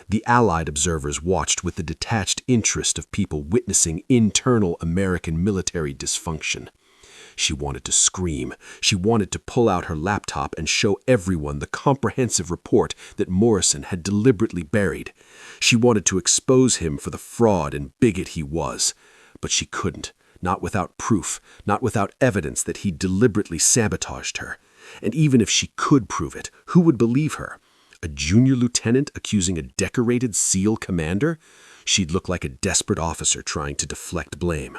The Allied observers watched with the detached interest of people witnessing internal American military dysfunction. She wanted to scream. She wanted to pull out her laptop and show everyone the comprehensive report that Morrison had deliberately buried. She wanted to expose him for the fraud and bigot he was. But she couldn't, not without proof, not without evidence that he deliberately sabotaged her. And even if she could prove it, who would believe her?
A junior lieutenant accusing a decorated SEAL commander? She'd look like a desperate officer trying to deflect blame.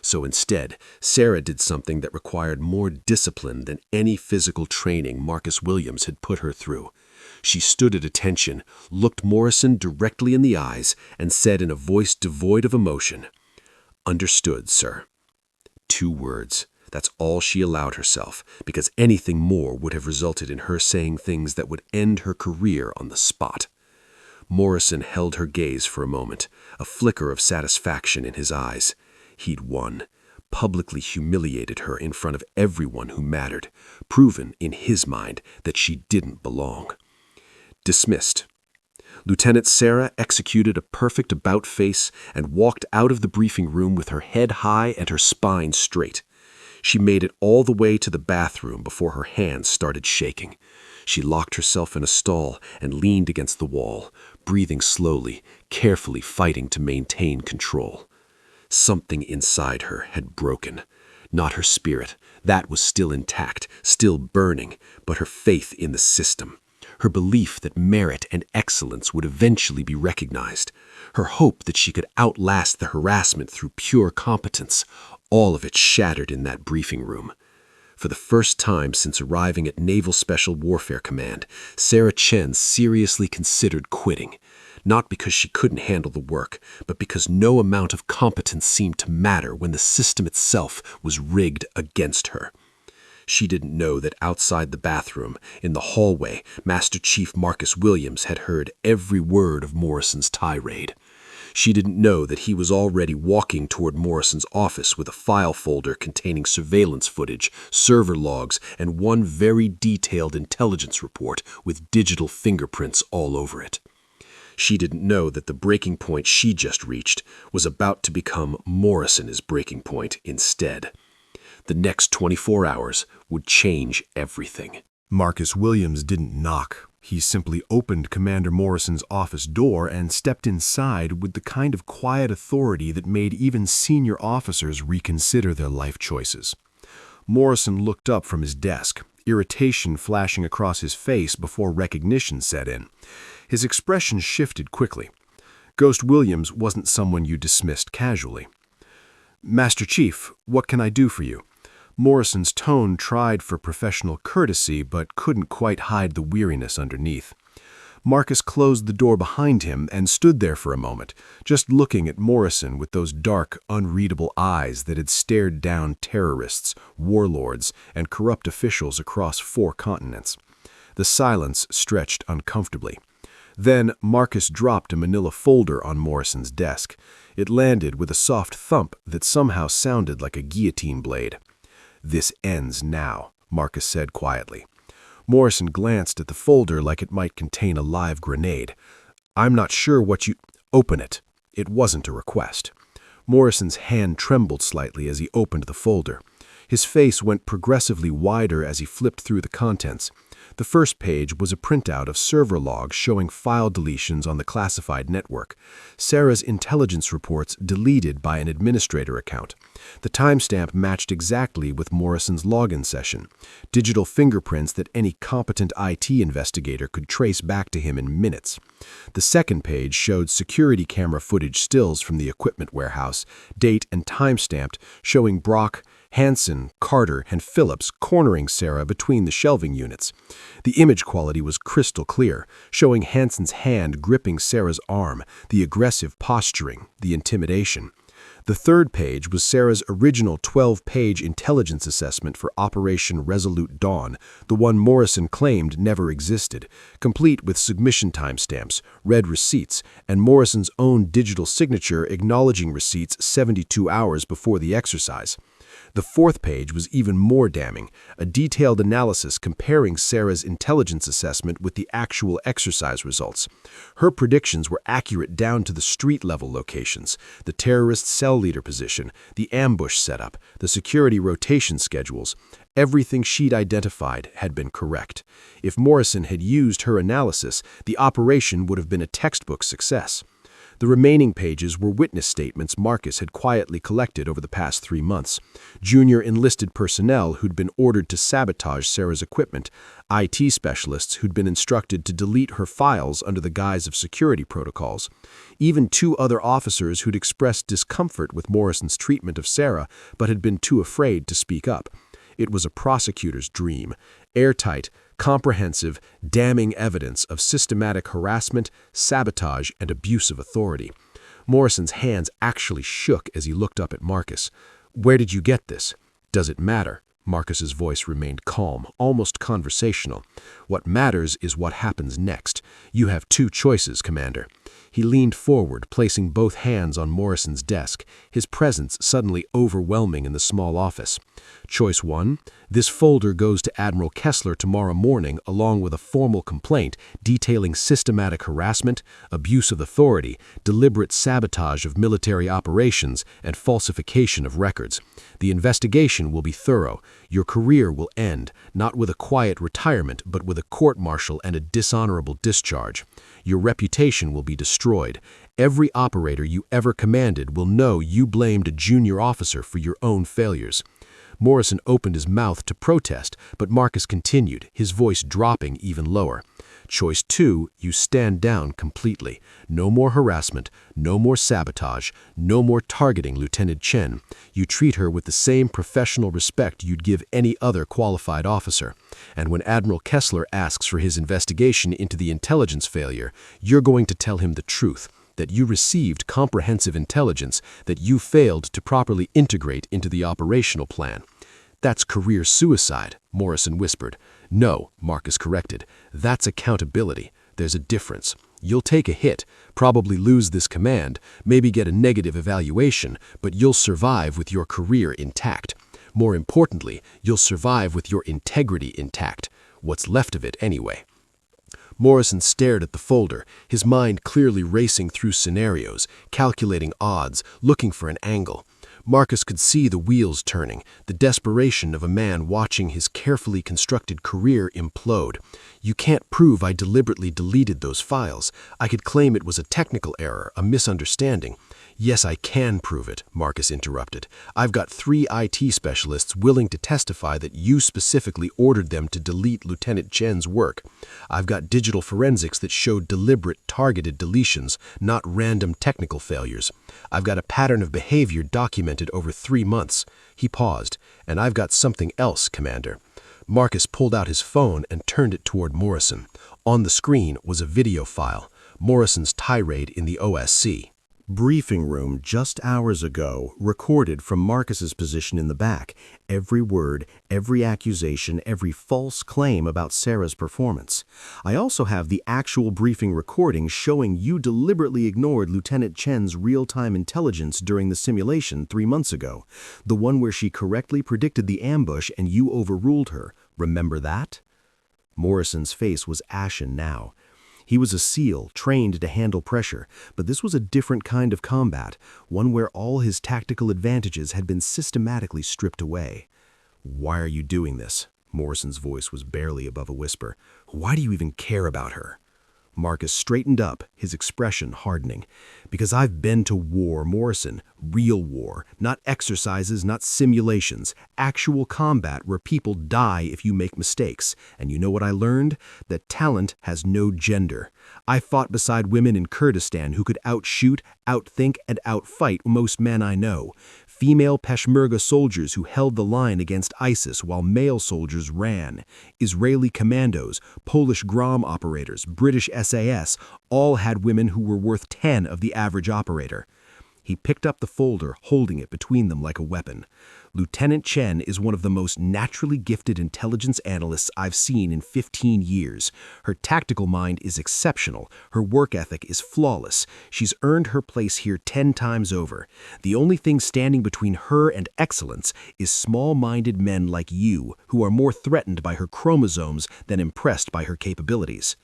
So instead, Sarah did something that required more discipline than any physical training Marcus Williams had put her through. She stood at attention, looked Morrison directly in the eyes, and said in a voice devoid of emotion, "Understood, sir." 2 words. That's all she allowed herself, because anything more would have resulted in her saying things that would end her career on the spot. Morrison held her gaze for a moment, a flicker of satisfaction in his eyes. He'd won, publicly humiliated her in front of everyone who mattered, proven in his mind that she didn't belong. Dismissed. Lieutenant Sarah executed a perfect about-face and walked out of the briefing room with her head high and her spine straight. She made it all the way to the bathroom before her hands started shaking. She locked herself in a stall and leaned against the wall, breathing slowly, carefully fighting to maintain control. Something inside her had broken. Not her spirit. That was still intact, still burning, but her faith in the system. Her belief that merit and excellence would eventually be recognized. Her hope that she could outlast the harassment through pure competence. All of it shattered in that briefing room. For the first time since arriving at Naval Special Warfare Command, Sarah Chen seriously considered quitting. Not because she couldn't handle the work, but because no amount of competence seemed to matter when the system itself was rigged against her. She didn't know that outside the bathroom, in the hallway, Master Chief Marcus Williams had heard every word of Morrison's tirade. She didn't know that he was already walking toward Morrison's office with a file folder containing surveillance footage, server logs, and one very detailed intelligence report with digital fingerprints all over it. She didn't know that the breaking point she just reached was about to become Morrison's breaking point instead. The next 24 hours would change everything.
Marcus Williams didn't knock. He simply opened Commander Morrison's office door and stepped inside with the kind of quiet authority that made even senior officers reconsider their life choices. Morrison looked up from his desk, irritation flashing across his face before recognition set in. His expression shifted quickly. Ghost Williams wasn't someone you dismissed casually. "Master Chief, what can I do for you?" Morrison's tone tried for professional courtesy but couldn't quite hide the weariness underneath. Marcus closed the door behind him and stood there for a moment, just looking at Morrison with those dark, unreadable eyes that had stared down terrorists, warlords, and corrupt officials across 4 continents. The silence stretched uncomfortably. Then Marcus dropped a manila folder on Morrison's desk. It landed with a soft thump that somehow sounded like a guillotine blade. "This ends now," Marcus said quietly. Morrison glanced at the folder like it might contain a live grenade. "I'm not sure what you—" "Open it." It wasn't a request. Morrison's hand trembled slightly as he opened the folder. His face went progressively wider as he flipped through the contents. The first page was a printout of server logs showing file deletions on the classified network. Sarah's intelligence reports deleted by an administrator account. The timestamp matched exactly with Morrison's login session. Digital fingerprints that any competent IT investigator could trace back to him in minutes. The second page showed security camera footage stills from the equipment warehouse, date and timestamped, showing Brock, Hansen, Carter, and Phillips cornering Sarah between the shelving units. The image quality was crystal clear, showing Hansen's hand gripping Sarah's arm, the aggressive posturing, the intimidation. The third page was Sarah's original 12-page intelligence assessment for Operation Resolute Dawn, the one Morrison claimed never existed, complete with submission timestamps, read receipts, and Morrison's own digital signature acknowledging receipts 72 hours before the exercise. The fourth page was even more damning, a detailed analysis comparing Sarah's intelligence assessment with the actual exercise results. Her predictions were accurate down to the street-level locations, the terrorist cell leader position, the ambush setup, the security rotation schedules. Everything she'd identified had been correct. If Morrison had used her analysis, the operation would have been a textbook success.
The remaining pages were witness statements Marcus had quietly collected over the past 3 months. Junior enlisted personnel who'd been ordered to sabotage Sarah's equipment, IT specialists who'd been instructed to delete her files under the guise of security protocols, even 2 other officers who'd expressed discomfort with Morrison's treatment of Sarah but had been too afraid to speak up. It was a prosecutor's dream, airtight, comprehensive, damning evidence of systematic harassment, sabotage, and abuse of authority. Morrison's hands actually shook as he looked up at Marcus. "Where did you get this? Does it matter?" Marcus's voice remained calm, almost conversational. "What matters is what happens next. You have 2 choices, Commander." He leaned forward, placing both hands on Morrison's desk, his presence suddenly overwhelming in the small office. Choice 1, this folder goes to Admiral Kessler tomorrow morning along with a formal complaint detailing systematic harassment, abuse of authority, deliberate sabotage of military operations, and falsification of records. The investigation will be thorough. Your career will end, not with a quiet retirement, but with a court-martial and a dishonorable discharge. Your reputation will be destroyed. Every operator you ever commanded will know you blamed a junior officer for your own failures. Morrison opened his mouth to protest, but Marcus continued, his voice dropping even lower. Choice 2, you stand down completely. No more harassment, no more sabotage, no more targeting Lieutenant Chen. You treat her with the same professional respect you'd give any other qualified officer. And when Admiral Kessler asks for his investigation into the intelligence failure, you're going to tell him the truth, that you received comprehensive intelligence that you failed to properly integrate into the operational plan. That's career suicide, Morrison whispered. No, Marcus corrected. That's accountability. There's a difference. You'll take a hit, probably lose this command, maybe get a negative evaluation, but you'll survive with your career intact. More importantly, you'll survive with your integrity intact. What's left of it anyway. Morrison stared at the folder, his mind clearly racing through scenarios, calculating odds, looking for an angle. Marcus could see the wheels turning, the desperation of a man watching his carefully constructed career implode. You can't prove I deliberately deleted those files. I could claim it was a technical error, a misunderstanding. Yes, I can prove it, Marcus interrupted. I've got 3 IT specialists willing to testify that you specifically ordered them to delete Lieutenant Chen's work. I've got digital forensics that show deliberate, targeted deletions, not random technical failures. I've got a pattern of behavior documented over 3 months. He paused. And I've got something else, Commander. Marcus pulled out his phone and turned it toward Morrison. On the screen was a video file, Morrison's tirade in the OSC.
Briefing room just hours ago, recorded from Marcus's position in the back. Every word, every accusation, every false claim about Sarah's performance. I also have the actual briefing recording showing you deliberately ignored Lieutenant Chen's real-time intelligence during the simulation 3 months ago. The one where she correctly predicted the ambush and you overruled her. Remember that? Morrison's face was ashen now. He was a SEAL, trained to handle pressure, but this was a different kind of combat, one where all his tactical advantages had been systematically stripped away. "Why are you doing this?" Morrison's voice was barely above a whisper. "Why do you even care about her?" Marcus straightened up, his expression hardening. "Because I've been to war, Morrison. Real war. Not exercises, not simulations. Actual combat where people die if you make mistakes. And you know what I learned? That talent has no gender. I fought beside women in Kurdistan who could outshoot, outthink, and outfight most men I know. Female Peshmerga soldiers who held the line against ISIS while male soldiers ran. Israeli commandos, Polish Grom operators, British SAS, all had women who were worth 10 of the average operator." He picked up the folder, holding it between them like a weapon. "Lieutenant Chen is one of the most naturally gifted intelligence analysts I've seen in 15 years. Her tactical mind is exceptional. Her work ethic is flawless. She's earned her place here 10 times over. The only thing standing between her and excellence is small-minded men like you who are more threatened by her chromosomes than impressed by her capabilities."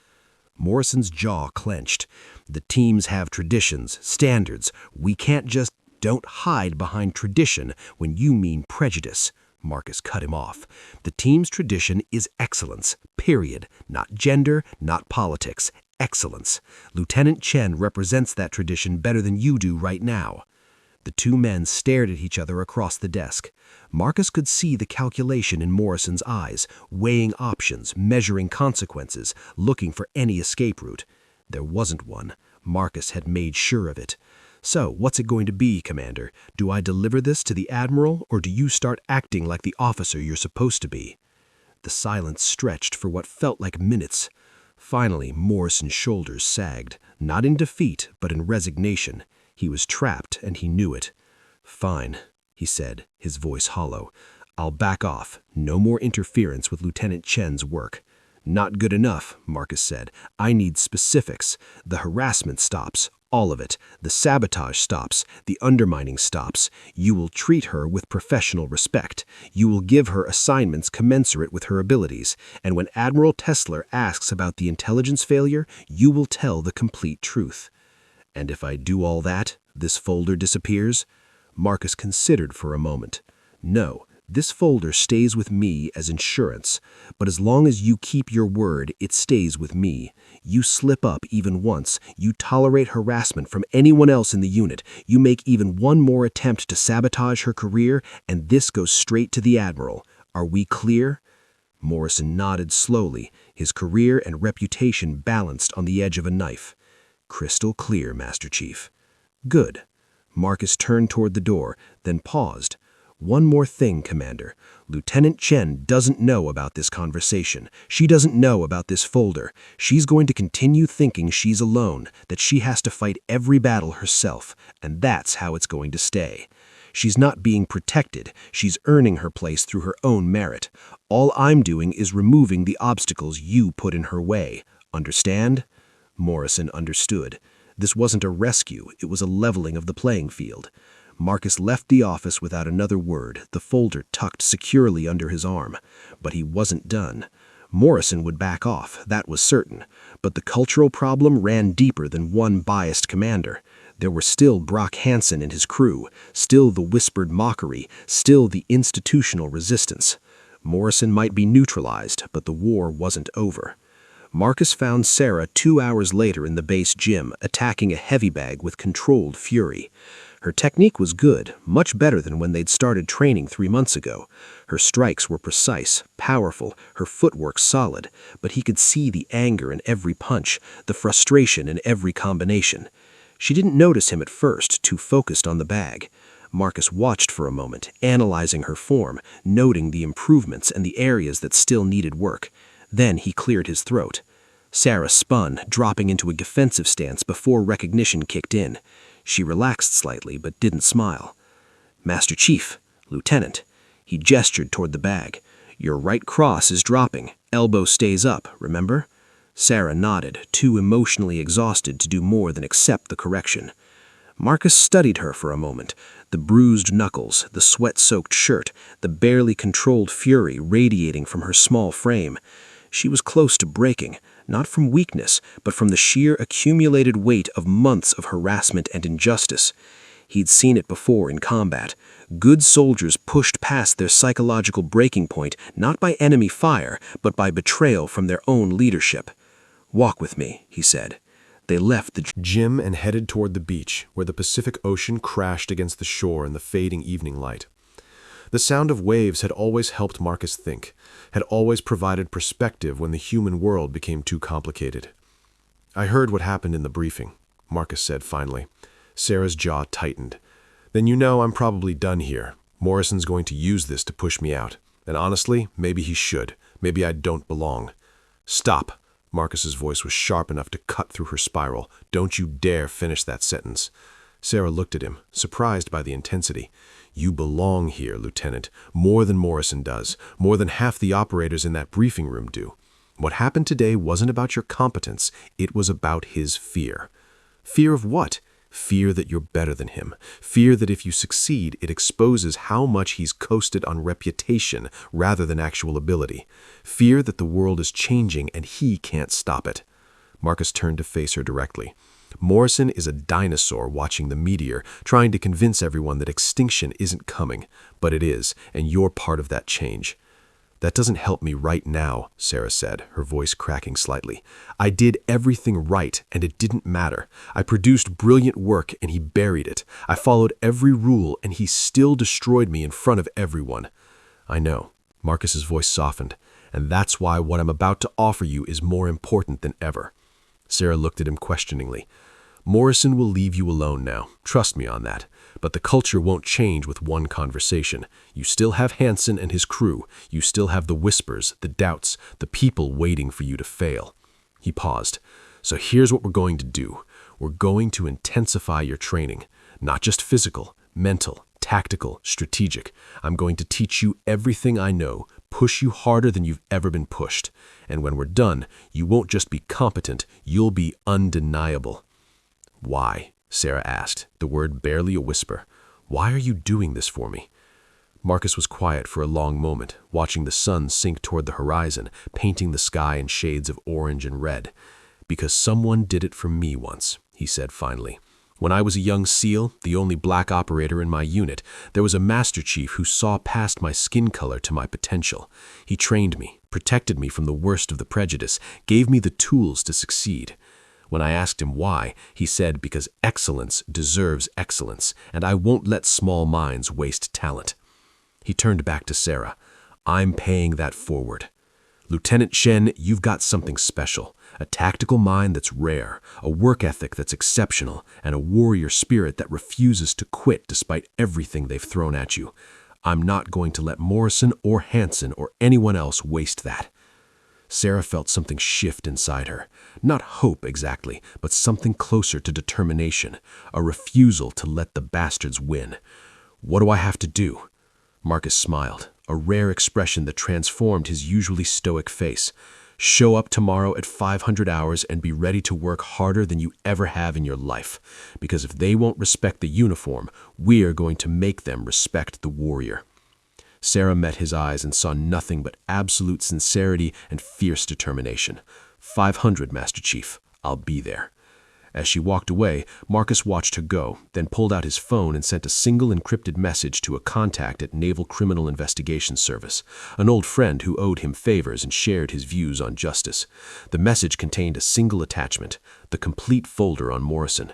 Morrison's jaw clenched. "The teams have traditions, standards. We can't just don't hide behind tradition when you mean prejudice." Marcus cut him off. "The team's tradition is excellence, period. Not gender, not politics.
excellence. Lieutenant Chen represents that tradition better than you do right now." The two men stared at each other across the desk. Marcus could see the calculation in Morrison's eyes, weighing options, measuring consequences, looking for any escape route. There wasn't one. Marcus had made sure of it. "So, what's it going to be, Commander? Do I deliver this to the Admiral, or do you start acting like the officer you're supposed to be?" The silence stretched for what felt like minutes. Finally, Morrison's shoulders sagged, not in defeat, but in resignation. He was trapped, and he knew it. "Fine," he said, his voice hollow. "I'll back off. No more interference with Lieutenant Chen's work." "Not good enough," Marcus said. "I need specifics. The harassment stops. All of it. The sabotage stops. The undermining stops. You will treat her with professional respect. You will give her assignments commensurate with her abilities. And when Admiral Tessler asks about the intelligence failure, you will tell the complete truth." "And if I do all that, this folder disappears?" Marcus considered for a moment. "No, this folder stays with me as insurance. But as long as you keep your word, it stays with me. You slip up even once, you tolerate harassment from anyone else in the unit, you make even one more attempt to sabotage her career, and this goes straight to the Admiral. Are we clear?" Morrison nodded slowly, his career and reputation balanced on the edge of a knife. "Crystal clear, Master Chief." "Good." Marcus turned toward the door, then paused. "One more thing, Commander. Lieutenant Chen doesn't know about this conversation. She doesn't know about this folder. She's going to continue thinking she's alone, that she has to fight every battle herself, and that's how it's going to stay. She's not being protected. She's earning her place through her own merit. All I'm doing is removing the obstacles you put in her way. Understand?" Morrison understood. This wasn't a rescue, it was a leveling of the playing field. Marcus left the office without another word, the folder tucked securely under his arm. But he wasn't done. Morrison would back off, that was certain. But the cultural problem ran deeper than one biased commander. There were still Brock Hansen and his crew, still the whispered mockery, still the institutional resistance. Morrison might be neutralized, but the war wasn't over. Marcus found Sarah 2 hours later in the base gym, attacking a heavy bag with controlled fury. Her technique was good, much better than when they'd started training 3 months ago. Her strikes were precise, powerful, her footwork solid, but he could see the anger in every punch, the frustration in every combination. She didn't notice him at first, too focused on the bag. Marcus watched for a moment, analyzing her form, noting the improvements and the areas that still needed work. Then he cleared his throat. Sarah spun, dropping into a defensive stance before recognition kicked in. She relaxed slightly, but didn't smile. "Master Chief, Lieutenant." He gestured toward the bag. "Your right cross is dropping. Elbow stays up, remember?" Sarah nodded, too emotionally exhausted to do more than accept the correction. Marcus studied her for a moment. The bruised knuckles, the sweat-soaked shirt, the barely controlled fury radiating from her small frame. She was close to breaking, not from weakness, but from the sheer accumulated weight of months of harassment and injustice. He'd seen it before in combat. Good soldiers pushed past their psychological breaking point not by enemy fire, but by betrayal from their own leadership. "Walk with me," he said. They left the
gym and headed toward the beach, where the Pacific Ocean crashed against the shore in the fading evening light. The sound of waves had always helped Marcus think, had always provided perspective when the human world became too complicated. "I heard what happened in the briefing," Marcus said finally. Sarah's jaw tightened. "Then you know I'm probably done here. Morrison's going to use this to push me out. And honestly, maybe he should. Maybe I don't belong." "Stop." Marcus's voice was sharp enough to cut through her spiral. "Don't you dare finish that sentence." Sarah looked at him, surprised by the intensity. "You belong here, Lieutenant, more than Morrison does, more than half the operators in that briefing room do. What happened today wasn't about your competence, it was about his fear." "Fear of what?" "Fear that you're better than him. Fear that if you succeed, it exposes how much he's coasted on reputation rather than actual ability. Fear that the world is changing and he can't stop it." Marcus turned to face her directly. "Morrison is a dinosaur watching the meteor, trying to convince everyone that extinction isn't coming. But it is, and you're part of that change." That doesn't help me right now, Sarah said, her voice cracking slightly. I did everything right, and it didn't matter. I produced brilliant work, and he buried it. I followed every rule, and he still destroyed me in front of everyone. I know. Marcus's voice softened. And that's why what I'm about to offer you is more important than ever. Sarah looked at him questioningly. Morrison will leave you alone now. Trust me on that. But the culture won't change with one conversation. You still have Hansen and his crew. You still have the whispers, the doubts, the people waiting for you to fail. He paused. So here's what we're going to do. We're going to intensify your training. Not just physical, mental, tactical, strategic. I'm going to teach you everything I know, push you harder than you've ever been pushed. And when we're done, you won't just be competent, you'll be undeniable. Why? Sarah asked, the word barely a whisper. Why are you doing this for me? Marcus was quiet for a long moment, watching the sun sink toward the horizon, painting the sky in shades of orange and red. Because someone did it for me once, he said finally. When I was a young SEAL, the only black operator in my unit, there was a Master Chief who saw past my skin color to my potential. He trained me, protected me from the worst of the prejudice, gave me the tools to succeed. When I asked him why, he said because excellence deserves excellence, and I won't let small minds waste talent. He turned back to Sarah. I'm paying that forward. Lieutenant Shen, you've got something special. A tactical mind that's rare, a work ethic that's exceptional, and a warrior spirit that refuses to quit despite everything they've thrown at you. I'm not going to let Morrison or Hansen or anyone else waste that. Sarah felt something shift inside her. Not hope exactly, but something closer to determination, a refusal to let the bastards win. What do I have to do? Marcus smiled, a rare expression that transformed his usually stoic face. Show up tomorrow at 500 hours and be ready to work harder than you ever have in your life. Because if they won't respect the uniform, we're going to make them respect the warrior. Sarah met his eyes and saw nothing but absolute sincerity and fierce determination. 500, Master Chief. I'll be there. As she walked away, Marcus watched her go, then pulled out his phone and sent a single encrypted message to a contact at Naval Criminal Investigation Service, an old friend who owed him favors and shared his views on justice. The message contained a single attachment, the complete folder on Morrison.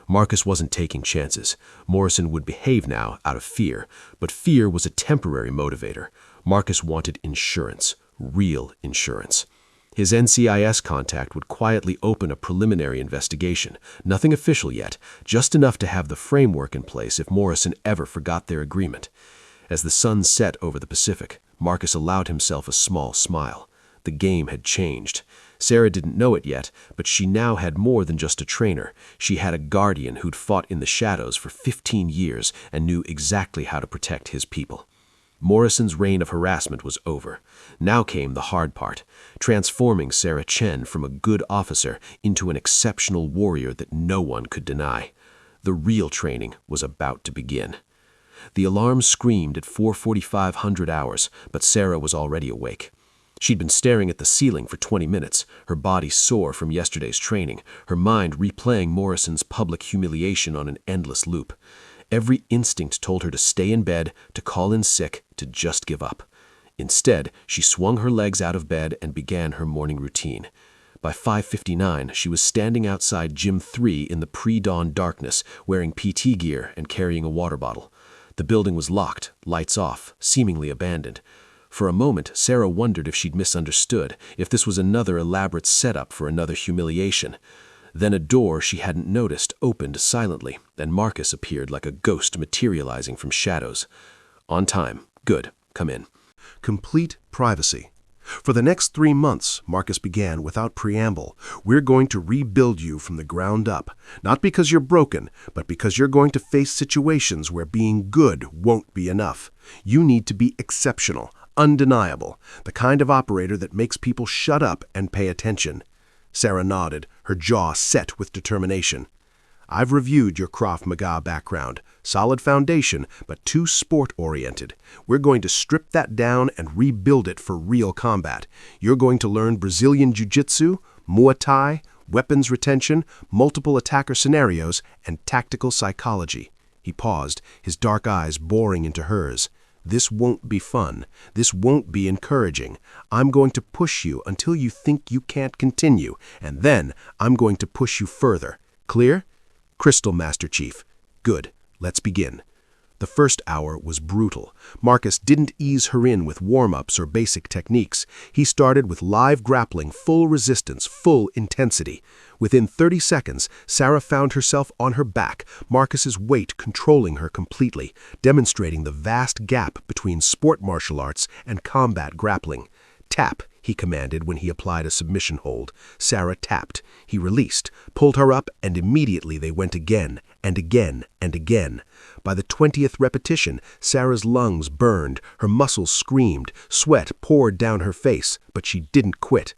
Marcus wasn't taking chances. Morrison would behave now out of fear, but fear was a temporary motivator. Marcus wanted insurance, real insurance. His NCIS contact would quietly open a preliminary investigation, nothing official yet, just enough to have the framework in place if Morrison ever forgot their agreement. As the sun set over the Pacific, Marcus allowed himself a small smile. The game had changed. Sarah didn't know it yet, but she now had more than just a trainer. She had a guardian who'd fought in the shadows for 15 years and knew exactly how to protect his people. Morrison's reign of harassment was over. Now came the hard part, transforming Sarah Chen from a good officer into an exceptional warrior that no one could deny. The real training was about to begin. The alarm screamed at 4:45 hours, but Sarah was already awake. She'd been staring at the ceiling for 20 minutes, her body sore from yesterday's training, her mind replaying Morrison's public humiliation on an endless loop. Every instinct told her to stay in bed, to call in sick, to just give up. Instead, she swung her legs out of bed and began her morning routine. By 5:59, she was standing outside Gym 3 in the pre-dawn darkness, wearing PT gear and carrying a water bottle. The building was locked, lights off, seemingly abandoned. For a moment, Sarah wondered if she'd misunderstood, if this was another elaborate setup for another humiliation. Then a door she hadn't noticed opened silently, and Marcus appeared like a ghost materializing from shadows. On time. Good. Come in.
Complete privacy. For the next 3 months, Marcus began without preamble, we're going to rebuild you from the ground up. Not because you're broken, but because you're going to face situations where being good won't be enough. You need to be exceptional, undeniable, the kind of operator that makes people shut up and pay attention. Sarah nodded, her jaw set with determination. I've reviewed your Krav Maga background. Solid foundation, but too sport-oriented. We're going to strip that down and rebuild it for real combat. You're going to learn Brazilian Jiu-Jitsu, Muay Thai, weapons retention, multiple attacker scenarios, and tactical psychology. He paused, his dark eyes boring into hers. This won't be fun. This won't be encouraging. I'm going to push you until you think you can't continue, and then I'm going to push you further. Clear? Crystal, Master Chief. Good. Let's begin. The first hour was brutal. Marcus didn't ease her in with warm-ups or basic techniques. He started with live grappling, full resistance, full intensity. Within 30 seconds, Sarah found herself on her back, Marcus's weight controlling her completely, demonstrating the vast gap between sport martial arts and combat grappling. Tap, he commanded when he applied a submission hold. Sarah tapped. He released, pulled her up, and immediately they went again, and again, and again. By the 20th repetition, Sarah's lungs burned, her muscles screamed, sweat poured down her face, but she didn't quit.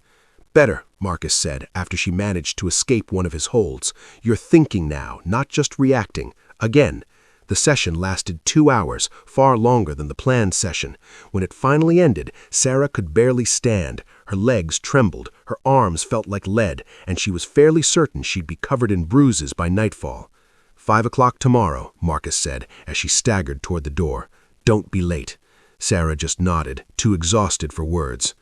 Better, Marcus said, after she managed to escape one of his holds. You're thinking now, not just reacting. Again. The session lasted 2 hours, far longer than the planned session. When it finally ended, Sarah could barely stand. Her legs trembled, her arms felt like lead, and she was fairly certain she'd be covered in bruises by nightfall. 5 o'clock tomorrow, Marcus said, as she staggered toward the door. Don't be late. Sarah just nodded, too exhausted for words.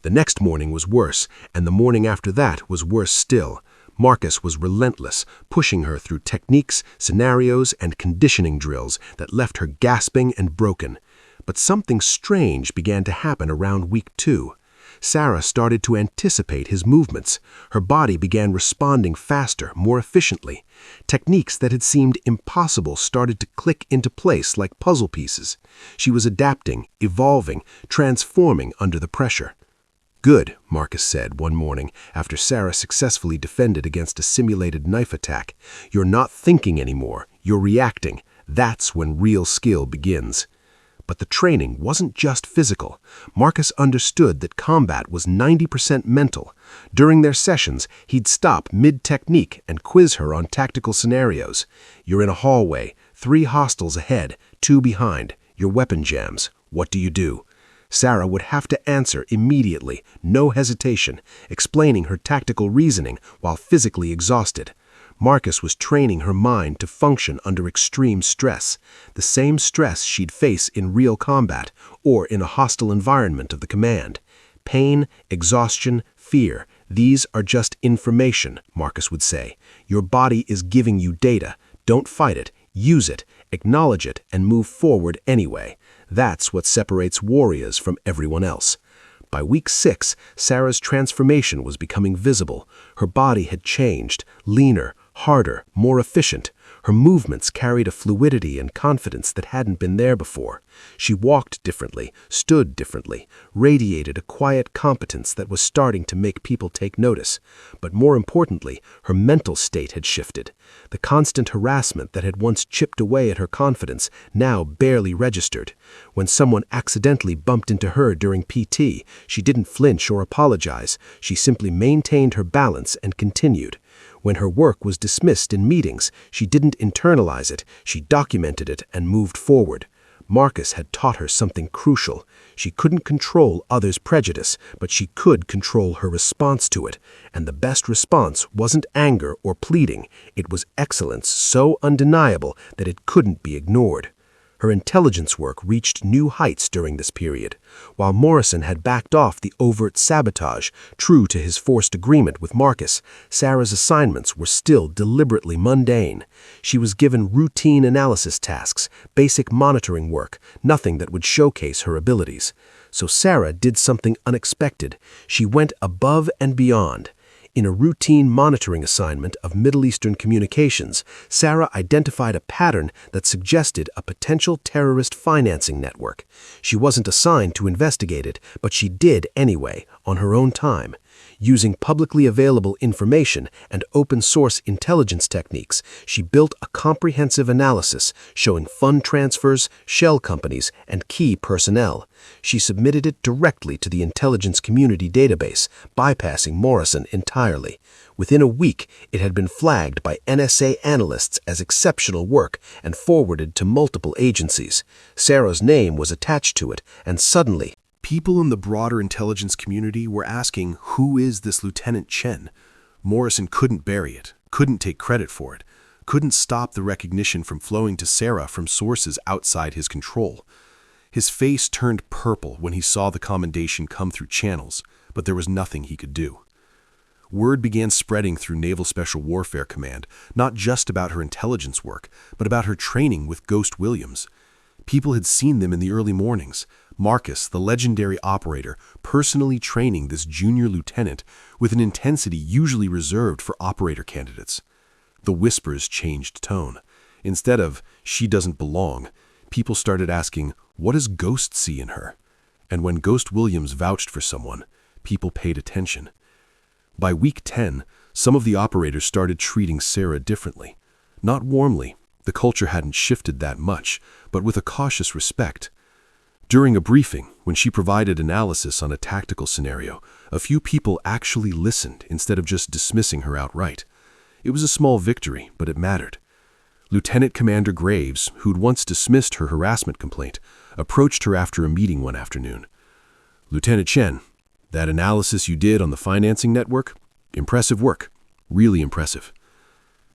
The next morning was worse, and the morning after that was worse still. Marcus was relentless, pushing her through techniques, scenarios, and conditioning drills that left her gasping and broken. But something strange began to happen around week 2. Sarah started to anticipate his movements. Her body began responding faster, more efficiently. Techniques that had seemed impossible started to click into place like puzzle pieces. She was adapting, evolving, transforming under the pressure. Good, Marcus said one morning after Sarah successfully defended against a simulated knife attack. You're not thinking anymore. You're reacting. That's when real skill begins. But the training wasn't just physical. Marcus understood that combat was 90% mental. During their sessions, he'd stop mid-technique and quiz her on tactical scenarios. You're in a hallway, 3 hostiles ahead, 2 behind. Your weapon jams. What do you do? Sarah would have to answer immediately, no hesitation, explaining her tactical reasoning while physically exhausted. Marcus was training her mind to function under extreme stress, the same stress she'd face in real combat or in a hostile environment of the command. Pain, exhaustion, fear, these are just information, Marcus would say. Your body is giving you data. Don't fight it. Use it, acknowledge it, and move forward anyway. That's what separates warriors from everyone else. By week 6, Sarah's transformation was becoming visible. Her body had changed, leaner, harder, more efficient. Her movements carried a fluidity and confidence that hadn't been there before. She walked differently, stood differently, radiated a quiet competence that was starting to make people take notice. But more importantly, her mental state had shifted. The constant harassment that had once chipped away at her confidence now barely registered. When someone accidentally bumped into her during PT, she didn't flinch or apologize. She simply maintained her balance and continued. When her work was dismissed in meetings, she didn't internalize it, she documented it and moved forward. Marcus had taught her something crucial. She couldn't control others' prejudice, but she could control her response to it. And the best response wasn't anger or pleading. It was excellence so undeniable that it couldn't be ignored. Her intelligence work reached new heights during this period. While Morrison had backed off the overt sabotage, true to his forced agreement with Marcus, Sarah's assignments were still deliberately mundane. She was given routine analysis tasks, basic monitoring work, nothing that would showcase her abilities. So Sarah did something unexpected. She went above and beyond. In a routine monitoring assignment of Middle Eastern communications, Sarah identified a pattern that suggested a potential terrorist financing network. She wasn't assigned to investigate it, but she did anyway, on her own time. Using publicly available information and open-source intelligence techniques, she built a comprehensive analysis showing fund transfers, shell companies, and key personnel. She submitted it directly to the intelligence community database, bypassing Morrison entirely. Within a week, it had been flagged by NSA analysts as exceptional work and forwarded to multiple agencies. Sarah's name was attached to it, and suddenly,
people in the broader intelligence community were asking, who is this Lieutenant Chen? Morrison couldn't bury it, couldn't take credit for it, couldn't stop the recognition from flowing to Sarah from sources outside his control. His face turned purple when he saw the commendation come through channels, but there was nothing he could do. Word began spreading through Naval Special Warfare Command, not just about her intelligence work, but about her training with Ghost Williams. People had seen them in the early mornings. Marcus, the legendary operator, personally training this junior lieutenant with an intensity usually reserved for operator candidates. The whispers changed tone. Instead of, "she doesn't belong," people started asking, "what does Ghost see in her?" And when Ghost Williams vouched for someone, people paid attention. By week 10, some of the operators started treating Sarah differently. Not warmly, the culture hadn't shifted that much, but with a cautious respect. During a briefing, when she provided analysis on a tactical scenario, a few people actually listened instead of just dismissing her outright. It was a small victory, but it mattered. Lieutenant Commander Graves, who'd once dismissed her harassment complaint, approached her after a meeting one afternoon. "Lieutenant Chen, that analysis you did on the financing network? Impressive work. Really impressive."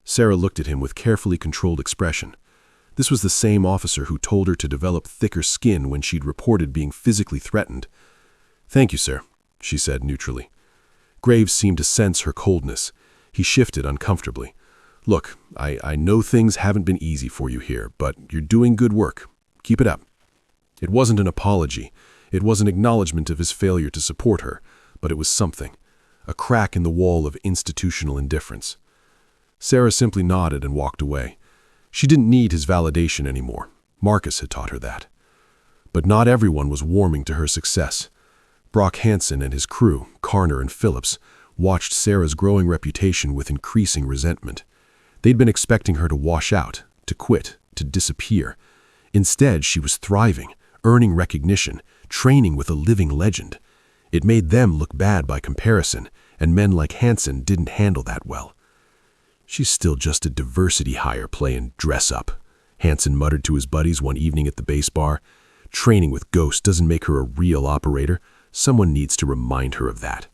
Sarah looked at him with carefully controlled expression. This was the same officer who told her to develop thicker skin when she'd reported being physically threatened. "Thank you, sir," she said neutrally. Graves seemed to sense her coldness. He shifted uncomfortably. "Look, I know things haven't been easy for you here, but you're doing good work. Keep it up." It wasn't an apology. It was an acknowledgement of his failure to support her, but it was something. A crack in the wall of institutional indifference. Sarah simply nodded and walked away. She didn't need his validation anymore. Marcus had taught her that. But not everyone was warming to her success. Brock Hansen and his crew, Carner and Phillips, watched Sarah's growing reputation with increasing resentment. They'd been expecting her to wash out, to quit, to disappear. Instead, she was thriving, earning recognition, training with a living legend. It made them look bad by comparison, and men like Hansen didn't handle that well. "She's still just a diversity hire playing dress-up," Hansen muttered to his buddies one evening at the base bar. "Training with Ghost doesn't make her a real operator. Someone needs to remind her of that."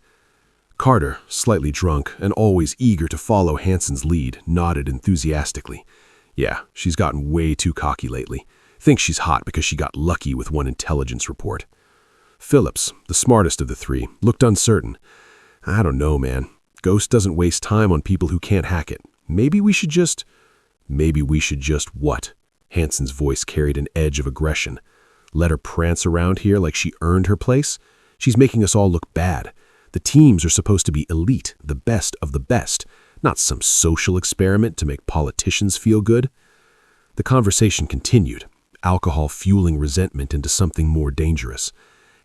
Carter, slightly drunk and always eager to follow Hansen's lead, nodded enthusiastically. "Yeah, she's gotten way too cocky lately. Thinks she's hot because she got lucky with one intelligence report." Phillips, the smartest of the three, looked uncertain. "I don't know, man. Ghost doesn't waste time on people who can't hack it. Maybe we should just..." "Maybe we should just what?" Hansen's voice carried an edge of aggression. "Let her prance around here like she earned her place? She's making us all look bad. The teams are supposed to be elite, the best of the best, not some social experiment to make politicians feel good." The conversation continued, alcohol fueling resentment into something more dangerous.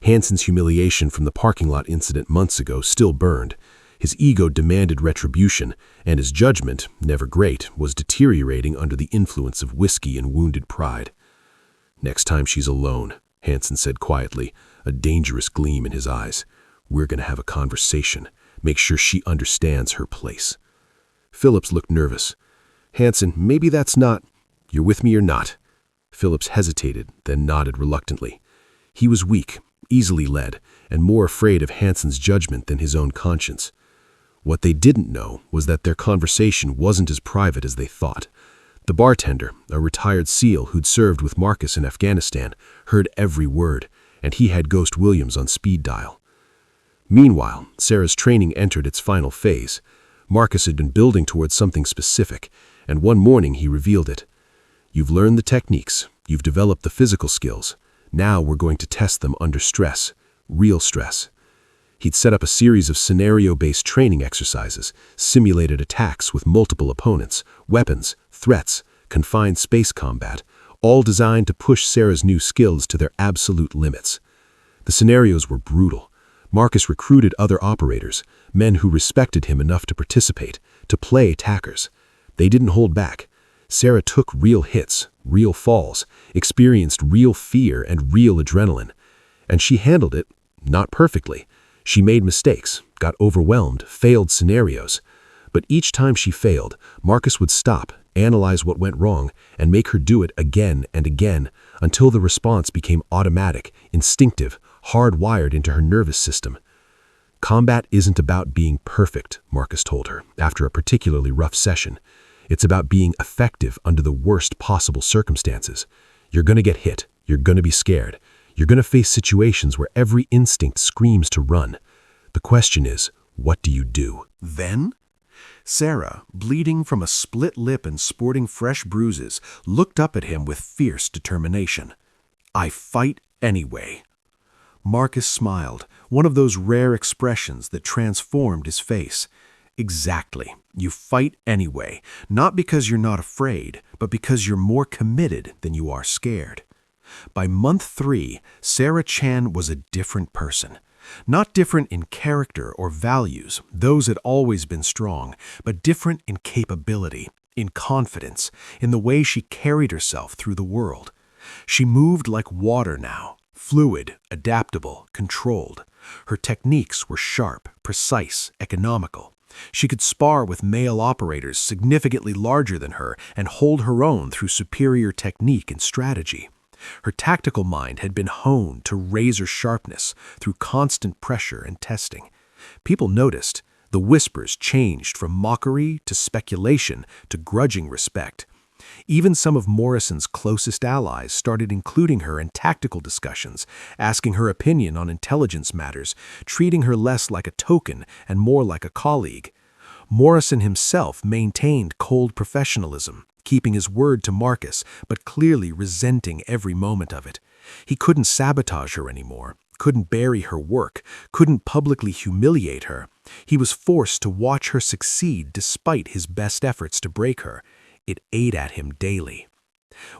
Hansen's humiliation from the parking lot incident months ago still burned. His ego demanded retribution, and his judgment, never great, was deteriorating under the influence of whiskey and wounded pride. "Next time she's alone," Hansen said quietly, a dangerous gleam in his eyes. "We're going to have a conversation. Make sure she understands her place." Phillips looked nervous. "Hansen, maybe that's not..." "You're with me or not?" Phillips hesitated, then nodded reluctantly. He was weak, easily led, and more afraid of Hansen's judgment than his own conscience. What they didn't know was that their conversation wasn't as private as they thought. The bartender, a retired SEAL who'd served with Marcus in Afghanistan, heard every word, and he had Ghost Williams on speed dial. Meanwhile, Sarah's training entered its final phase. Marcus had been building towards something specific, and one morning he revealed it. "You've learned the techniques, you've developed the physical skills. Now we're going to test them under stress, real stress." He'd set up a series of scenario-based training exercises, simulated attacks with multiple opponents, weapons, threats, confined space combat, all designed to push Sarah's new skills to their absolute limits. The scenarios were brutal. Marcus recruited other operators, men who respected him enough to participate, to play attackers. They didn't hold back. Sarah took real hits, real falls, experienced real fear and real adrenaline. And she handled it, not perfectly. She made mistakes, got overwhelmed, failed scenarios. But each time she failed, Marcus would stop, analyze what went wrong, and make her do it again and again, until the response became automatic, instinctive, hardwired into her nervous system. "Combat isn't about being perfect," Marcus told her, after a particularly rough session. "It's about being effective under the worst possible circumstances. You're going to get hit.
You're going to be scared. You're going to face situations where every instinct screams to run. The question is, what do you do? Then? Sarah, bleeding from a split lip and sporting fresh bruises, looked up at him with fierce determination. I fight anyway. Marcus smiled, one of those rare expressions that transformed his face. Exactly. You fight anyway, not because you're not afraid, but because you're more committed than you are scared. By month 3, Sarah Chan was a different person. Not different in character or values, those had always been strong, but different in capability, in confidence, in the way she carried herself through the world. She moved like water now, fluid, adaptable, controlled. Her techniques were sharp, precise, economical. She could spar with male operators significantly larger than her and hold her own through superior technique and strategy. Her tactical mind had been honed to razor sharpness through constant pressure and testing. People noticed. The whispers changed from mockery to speculation to grudging respect. Even some of Morrison's closest allies started including her in tactical discussions, asking her opinion on intelligence matters, treating her less like a token and more like a colleague. Morrison himself maintained cold professionalism, keeping his word to Marcus, but clearly resenting every moment of it. He couldn't sabotage her anymore, couldn't bury her work, couldn't publicly humiliate her. He was forced to watch her succeed despite his best efforts to break her. It ate at him daily.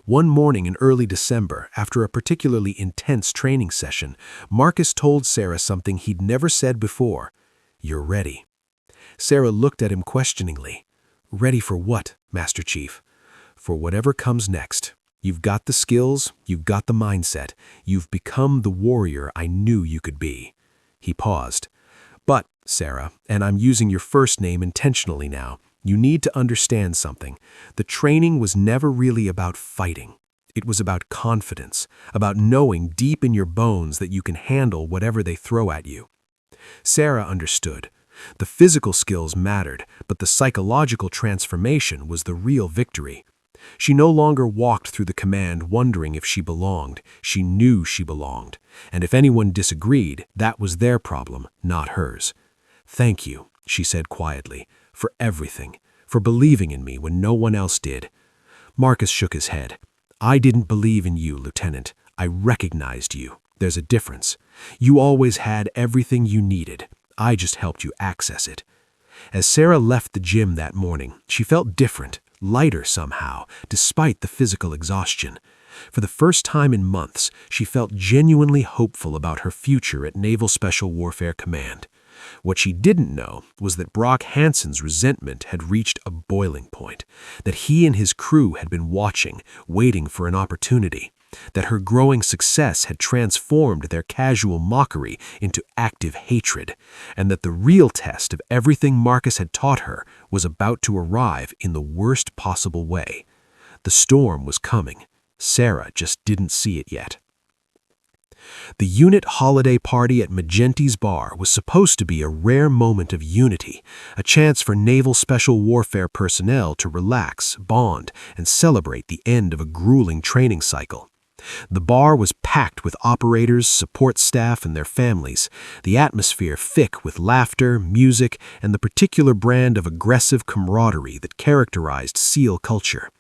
One morning in early December, after a particularly intense training session, Marcus told Sarah something he'd never said before. "You're ready." Sarah looked at him questioningly. "Ready for what, Master Chief?" "For whatever comes next. You've got the skills, you've got the mindset, you've become the warrior I knew you could be." He paused. "But, Sarah, and I'm using your first name intentionally now, you need to understand something. The training was never really about fighting. It was about confidence, about knowing deep in your bones that you can handle whatever they throw at you." Sarah understood. The physical skills mattered, but the psychological transformation was the real victory. She no longer walked through the command wondering if she belonged. She knew she belonged. And if anyone disagreed, that was their problem, not hers. "Thank you," she said quietly, "for everything, for believing in me when no one else did." Marcus shook his head. "I didn't believe in you, Lieutenant. I recognized you. There's a difference. You always had everything you needed. I just helped you access it." As Sarah left the gym that morning, she felt different, lighter somehow, despite the physical exhaustion. For the first time in months, she felt genuinely hopeful about her future at Naval Special Warfare Command. What she didn't know was that Brock Hansen's resentment had reached a boiling point, that he and his crew had been watching, waiting for an opportunity, that her growing success had transformed their casual mockery into active hatred, and that the real test of everything Marcus had taught her was about to arrive in the worst possible way. The storm was coming. Sarah just didn't see it yet. The unit holiday party at Magenti's bar was supposed to be a rare moment of unity, a chance for Naval Special Warfare personnel to relax, bond, and celebrate the end of a grueling training cycle. The bar was packed with operators, support staff, and their families, the atmosphere thick with laughter, music, and the particular brand of aggressive camaraderie that characterized SEAL culture.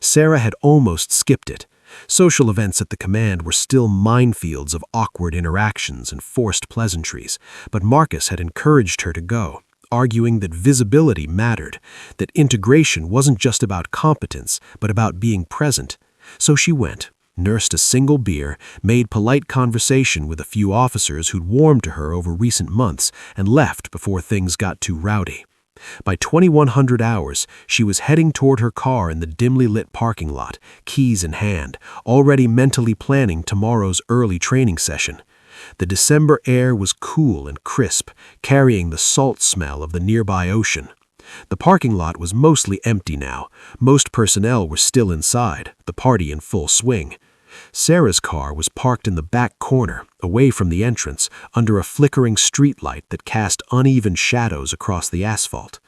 Sarah had almost skipped it. Social events at the command were still minefields of awkward interactions and forced pleasantries, but Marcus had encouraged her to go, arguing that visibility mattered, that integration wasn't just about competence, but about being present. So she went, nursed a single beer, made polite conversation with a few officers who'd warmed to her over recent months, and left before things got too rowdy. By 2100 hours, she was heading toward her car in the dimly lit parking lot, keys in hand, already mentally planning tomorrow's early training session. The December air was cool and crisp, carrying the salt smell of the nearby ocean. The parking lot was mostly empty now. Most personnel were still inside, the party in full swing. Sarah's car was parked in the back corner, away from the entrance, under a flickering streetlight that cast uneven shadows across the asphalt.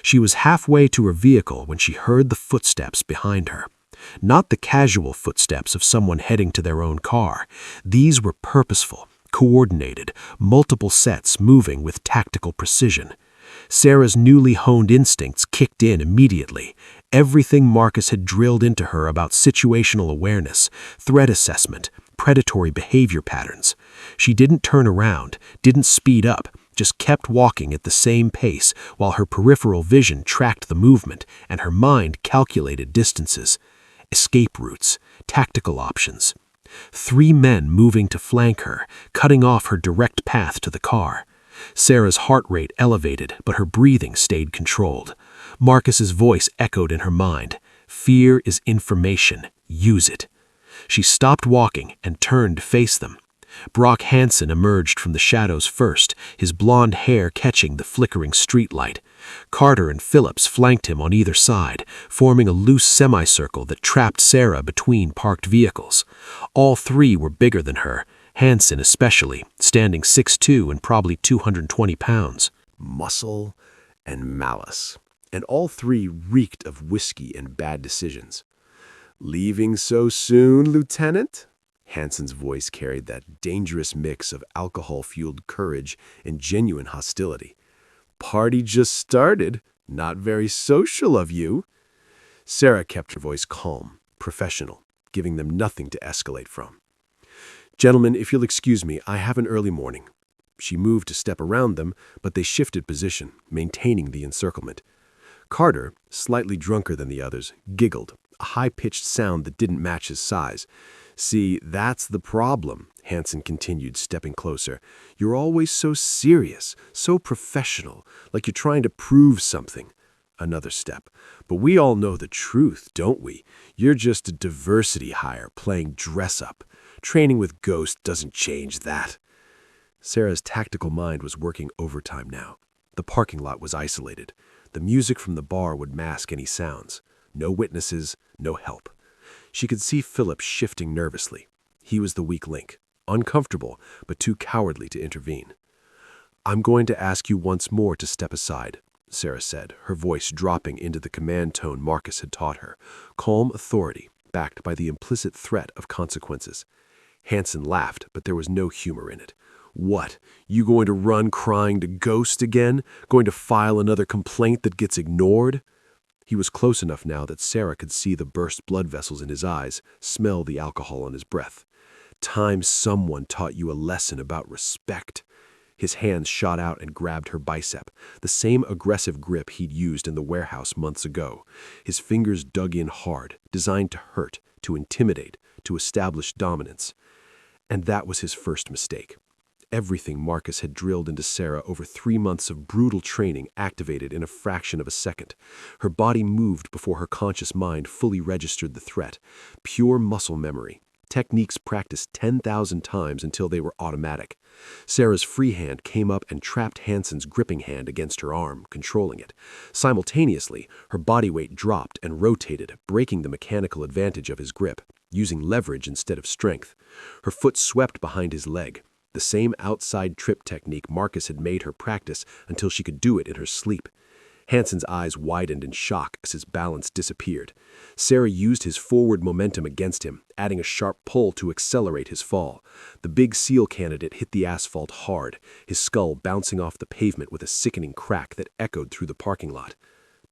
She was halfway to her vehicle when she heard the footsteps behind her.
Not the casual footsteps of someone heading to their own car. These were purposeful, coordinated, multiple sets moving with tactical precision. Sarah's newly honed instincts kicked in immediately. Everything Marcus had drilled into her about situational awareness, threat assessment, predatory behavior patterns. She didn't turn around, didn't speed up, just kept walking at the same pace while her peripheral vision tracked the movement and her mind calculated distances, escape routes, tactical options. 3 men moving to flank her, cutting off her direct path to the car. Sarah's heart rate elevated, but her breathing stayed controlled. Marcus's voice echoed in her mind. Fear is information. Use it. She stopped walking and turned to face them. Brock Hansen emerged from the shadows first, his blonde hair catching the flickering streetlight. Carter and Phillips flanked him on either side, forming a loose semicircle that trapped Sarah between parked vehicles. All 3 were bigger than her, Hansen especially, standing 6'2" and probably 220 pounds.
Muscle and malice, and all 3 reeked of whiskey and bad decisions. "Leaving so soon, Lieutenant?" Hansen's voice carried that dangerous mix of alcohol-fueled courage and genuine hostility. "Party just started. Not very social of you." Sarah kept her voice calm, professional, giving them nothing to escalate from. "Gentlemen, if you'll excuse me, I have an early morning." She moved to step around them, but they shifted position, maintaining the encirclement. Carter, slightly drunker than the others, giggled, a high-pitched sound that didn't match his size. "See, that's the problem," Hansen continued, stepping closer. "You're always so serious, so professional, like you're trying to prove something." Another step. "But we all know the truth, don't we? You're just a diversity hire playing dress-up. Training with Ghost doesn't change that." Sarah's tactical mind was working overtime now. The parking lot was isolated. The music from the bar would mask any sounds. No witnesses, no help. She could see Philip shifting nervously. He was the weak link, uncomfortable, but too cowardly to intervene. "I'm going to ask you once more to step aside," Sarah said, her voice dropping into the command tone Marcus had taught her. Calm authority, backed by the implicit threat of consequences. Hansen laughed, but there was no humor in it. "What, you going to run crying to Ghost again? Going to file another complaint that gets ignored?" He was close enough now that Sarah could see the burst blood vessels in his eyes, smell the alcohol on his breath. "Time someone taught you a lesson about respect." His hands shot out and grabbed her bicep, the same aggressive grip he'd used in the warehouse months ago. His fingers dug in hard, designed to hurt, to intimidate, to establish dominance. And that was his first mistake. Everything Marcus had drilled into Sarah over 3 months of brutal training activated in a fraction of a second. Her body moved before her conscious mind fully registered the threat. Pure muscle memory. Techniques practiced 10,000 times until they were automatic. Sarah's free hand came up and trapped Hansen's gripping hand against her arm, controlling it. Simultaneously, her body weight dropped and rotated, breaking the mechanical advantage of his grip, using leverage instead of strength. Her foot swept behind his leg. The same outside trip technique Marcus had made her practice until she could do it in her sleep. Hansen's eyes widened in shock as his balance disappeared. Sarah used his forward momentum against him, adding a sharp pull to accelerate his fall. The big SEAL candidate hit the asphalt hard, his skull bouncing off the pavement with a sickening crack that echoed through the parking lot.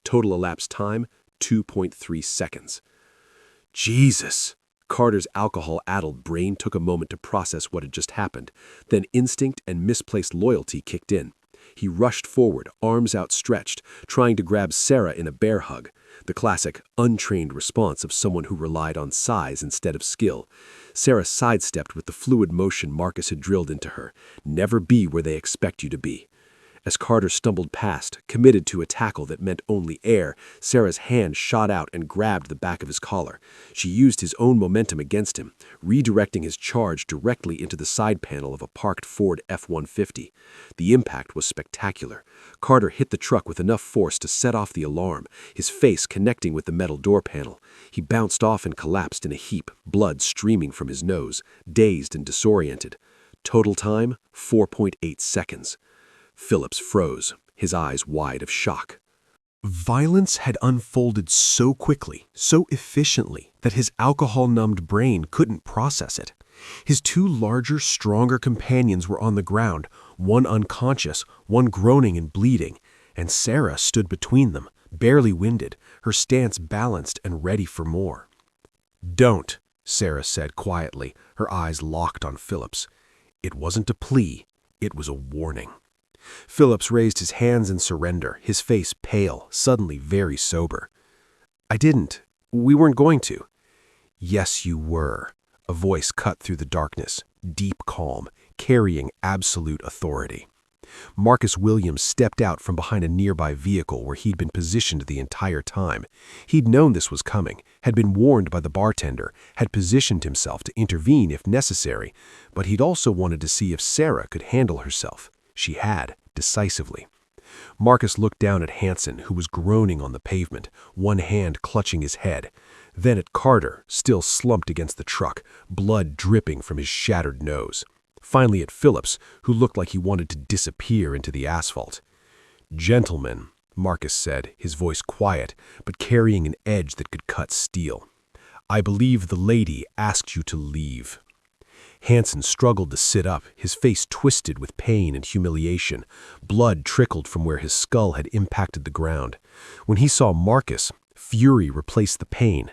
Total elapsed time, 2.3 seconds. Jesus! Carter's alcohol-addled brain took a moment to process what had just happened. Then instinct and misplaced loyalty kicked in. He rushed forward, arms outstretched, trying to grab Sarah in a bear hug, the classic, untrained response of someone who relied on size instead of skill. Sarah sidestepped with the fluid motion Marcus had drilled into her. Never be where they expect you to be. As Carter stumbled past, committed to a tackle that meant only air, Sarah's hand shot out and grabbed the back of his collar. She used his own momentum against him, redirecting his charge directly into the side panel of a parked Ford F-150. The impact was spectacular. Carter hit the truck with enough force to set off the alarm, his face connecting with the metal door panel. He bounced off and collapsed in a heap, blood streaming from his nose, dazed and disoriented. Total time, 4.8 seconds. Phillips froze, his eyes wide of shock.
Violence had unfolded so quickly, so efficiently, that his alcohol-numbed brain couldn't process it. His two larger, stronger companions were on the ground, one unconscious, one groaning and bleeding, and Sarah stood between them, barely winded, her stance balanced and ready for more. "Don't," Sarah said quietly, her eyes locked on Phillips. It wasn't a plea, it was a warning. Phillips raised his hands in surrender, his face pale, suddenly very sober. "I didn't. We weren't going to." "Yes, you were." A voice cut through the darkness, deep calm, carrying absolute authority. Marcus Williams stepped out from behind a nearby vehicle where he'd been positioned the entire time. He'd known this was coming, had been warned by the bartender, had positioned himself to intervene if necessary, but he'd also wanted to see if Sarah could handle herself. She had, decisively. Marcus looked down at Hansen, who was groaning on the pavement, one hand clutching his head. Then at Carter, still slumped against the truck, blood dripping from his shattered nose. Finally at Phillips, who looked like he wanted to disappear into the asphalt. "Gentlemen," Marcus said, his voice quiet, but carrying an edge that could cut steel. "I believe the lady asked you to leave." Hansen struggled to sit up, his face twisted with pain and humiliation. Blood trickled from where his skull had impacted the ground. When he saw Marcus, fury replaced the pain.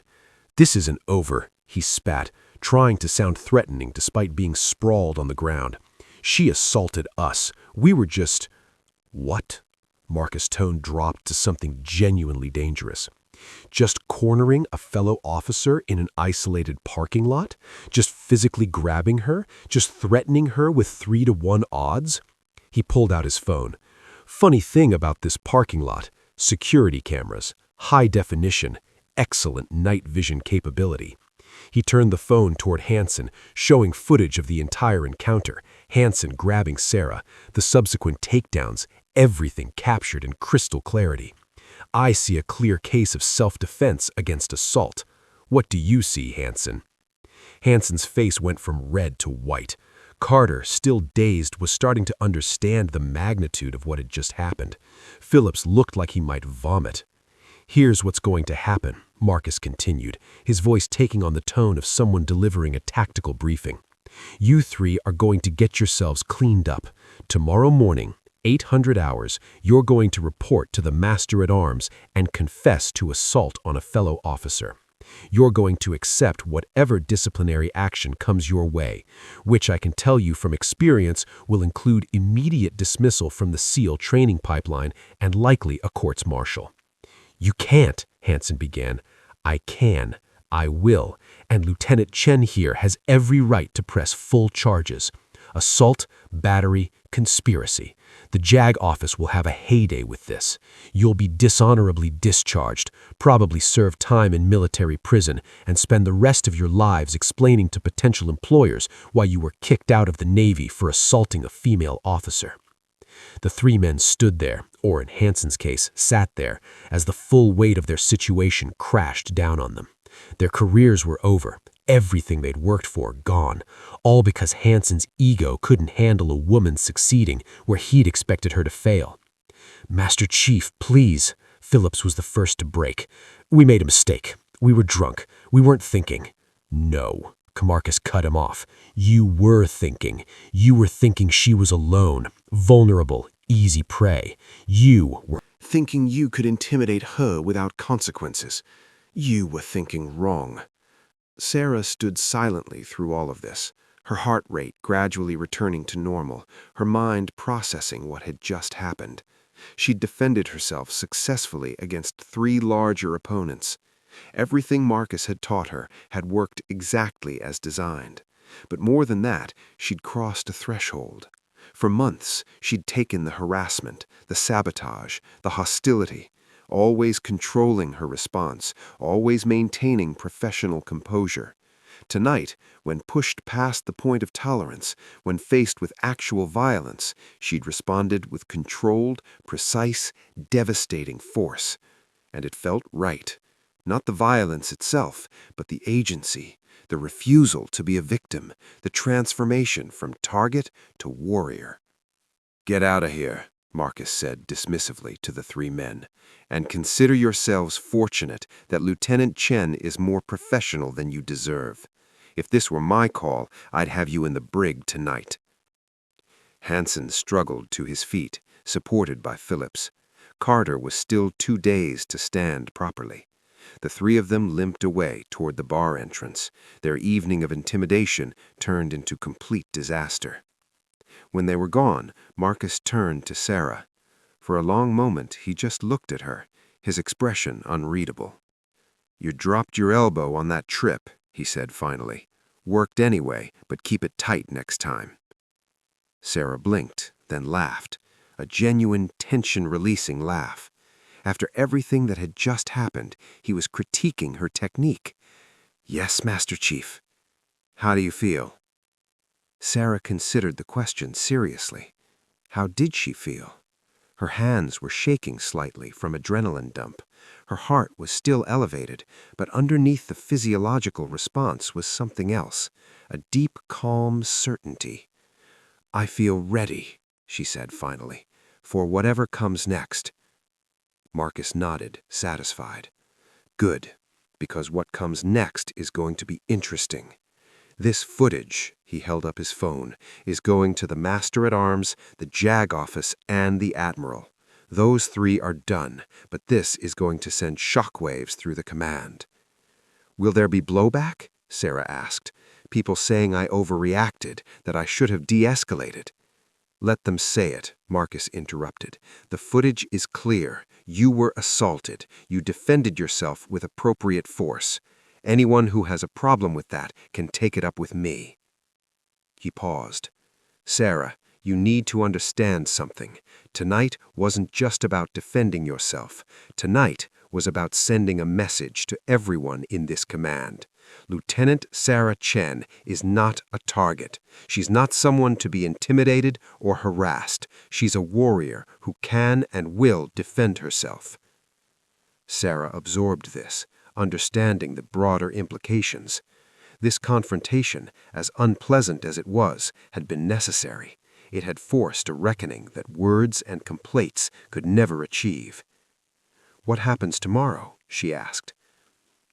"This isn't over," he spat, trying to sound threatening despite being sprawled on the ground. "She assaulted us. We were just—" "What?" Marcus' tone dropped to something genuinely dangerous. "Just cornering a fellow officer in an isolated parking lot? Just physically grabbing her? Just threatening her with 3-to-1 odds?" He pulled out his phone. "Funny thing about this parking lot, security cameras, high definition, excellent night vision capability." He turned the phone toward Hansen, showing footage of the entire encounter, Hansen grabbing Sarah, the subsequent takedowns, everything captured in crystal clarity. "I see a clear case of self-defense against assault. What do you see, Hansen?" Hansen's face went from red to white. Carter, still dazed, was starting to understand the magnitude of what had just happened. Phillips looked like he might vomit. "Here's what's going to happen," Marcus continued, his voice taking on the tone of someone delivering a tactical briefing. "You three are going to get yourselves cleaned up. Tomorrow morning, 800 hours, you're going to report to the Master-at-Arms and confess to assault on a fellow officer. You're going to accept whatever disciplinary action comes your way, which I can tell you from experience will include immediate dismissal from the SEAL training pipeline and likely a courts-martial." "You can't," Hansen began. "I can. I will. And Lieutenant Chen here has every right to press full charges. Assault, battery, conspiracy. The JAG office will have a heyday with this. You'll be dishonorably discharged, probably serve time in military prison, and spend the rest of your lives explaining to potential employers why you were kicked out of the Navy for assaulting a female officer." The three men stood there, or in Hansen's case, sat there, as the full weight of their situation crashed down on them. Their careers were over, everything they'd worked for gone, all because Hansen's ego couldn't handle a woman succeeding where he'd expected her to fail. "Master Chief, please," Phillips was the first to break. "We made a mistake. We were drunk. We weren't thinking." "No." Marcus cut him off. "You were thinking. You were thinking she was alone, vulnerable, easy prey. You were thinking you could intimidate her without consequences. You were thinking wrong." Sarah stood silently through all of this, her heart rate gradually returning to normal, her mind processing what had just happened. She'd defended herself successfully against 3 larger opponents. Everything Marcus had taught her had worked exactly as designed. But more than that, she'd crossed a threshold. For months, she'd taken the harassment, the sabotage, the hostility, always controlling her response, always maintaining professional composure. Tonight, when pushed past the point of tolerance, when faced with actual violence, she'd responded with controlled, precise, devastating force. And it felt right. Not the violence itself, but the agency, the refusal to be a victim, the transformation from target to warrior. "Get out of here,"
Marcus said dismissively to the three men, "and consider yourselves fortunate that Lieutenant Chen is more professional than you deserve. If this were my call, I'd have you in the brig tonight." Hansen struggled to his feet, supported by Phillips. Carter was still too dazed to stand properly. The three of them limped away toward the bar entrance. Their evening of intimidation turned into complete disaster. When they were gone, Marcus turned to Sarah. For a long moment, he just looked at her, his expression unreadable. "You dropped your elbow on that trip," he said finally. "Worked anyway, but keep it tight next time." Sarah blinked, then laughed, a genuine tension-releasing laugh. After everything that had just happened, he was critiquing her technique. "Yes, Master Chief." "How do you feel?" Sarah considered the question seriously. How did she feel? Her hands were shaking slightly from adrenaline dump. Her heart was still elevated, but underneath the physiological response was something else, a deep, calm certainty. "I feel ready," she said finally, "for whatever comes next." Marcus nodded, satisfied. "Good, because what comes next is going to be interesting. This footage," he held up his phone, "is going to the Master-at-Arms, the JAG office, and the Admiral. Those three are done, but this is going to send shockwaves through the command." "Will there be blowback?" Sarah asked. "People saying I overreacted, that I should have de-escalated." "Let them say it," Marcus interrupted. "The footage is clear. You were assaulted. You defended yourself with appropriate force. Anyone who has a problem with that can take it up with me." He paused. "Sarah, you need to understand something. Tonight wasn't just about defending yourself. Tonight was about sending a message to everyone in this command. Lieutenant Sarah Chen is not a target. She's not someone to be intimidated or harassed. She's a warrior who can and will defend herself." Sarah absorbed this, understanding the broader implications. This confrontation, as unpleasant as it was, had been necessary. It had forced a reckoning that words and complaints could never achieve. "What happens tomorrow?" she asked.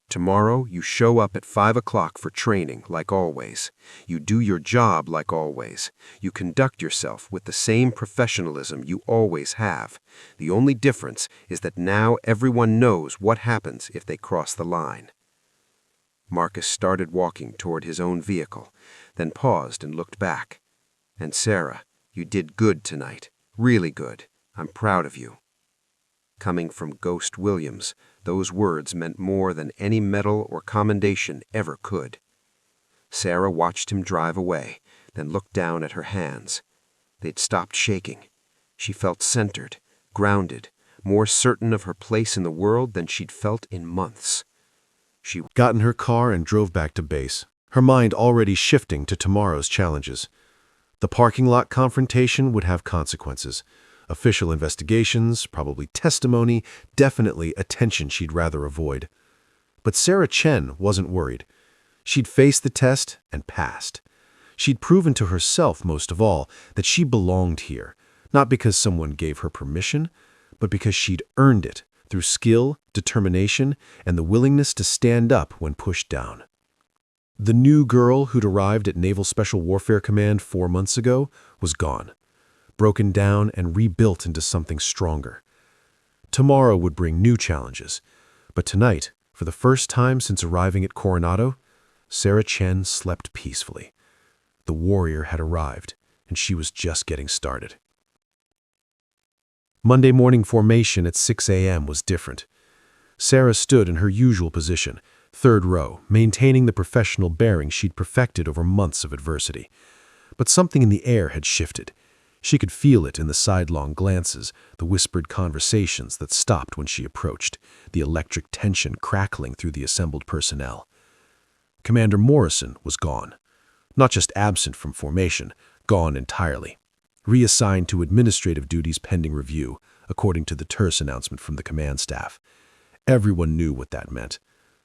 "Tomorrow you show up at 5 o'clock for training, like always. You do your job like always. You conduct yourself with the same professionalism you always have. The only difference is that now everyone knows what happens if they cross the line." Marcus started walking toward his own vehicle, then paused and looked back. "And Sarah, you did good tonight. Really good. I'm proud of you." Coming from Ghost Williams, those words meant more than any medal or commendation ever could. Sarah watched him drive away, then looked down at her hands. They'd stopped shaking. She felt centered, grounded, more certain of her place in the world than she'd felt in months.
She got in her car and drove back to base, her mind already shifting to tomorrow's challenges. The parking lot confrontation would have consequences. Official investigations, probably testimony, definitely attention she'd rather avoid. But Sarah Chen wasn't worried. She'd faced the test and passed. She'd proven to herself, most of all, that she belonged here, not because someone gave her permission, but because she'd earned it through skill, determination, and the willingness to stand up when pushed down. The new girl who'd arrived at Naval Special Warfare Command 4 months ago was gone, broken down and rebuilt into something stronger. Tomorrow would bring new challenges, but tonight, for the first time since arriving at Coronado, Sarah Chen slept peacefully. The warrior had arrived, and she was just getting started. Monday morning formation at 6 a.m. was different. Sarah stood in her usual position, third row, maintaining the professional bearing she'd perfected over months of adversity. But something in the air had shifted. She could feel it in the sidelong glances, the whispered conversations that stopped when she approached, the electric tension crackling through the assembled personnel. Commander Morrison was gone. Not just absent from formation, gone entirely. Reassigned to administrative duties pending review, according to the terse announcement from the command staff. Everyone knew what that meant.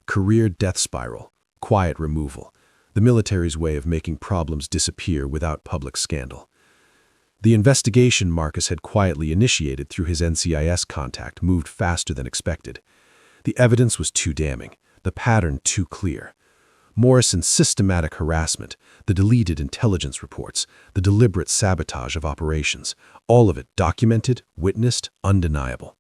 Career death spiral, quiet removal, the military's way of making problems disappear without public scandal.
The investigation Marcus had quietly initiated through his NCIS contact moved faster than expected. The evidence was too damning, the pattern too clear. Morrison's systematic harassment, the deleted intelligence reports, the deliberate sabotage of operations, all of it documented, witnessed, undeniable.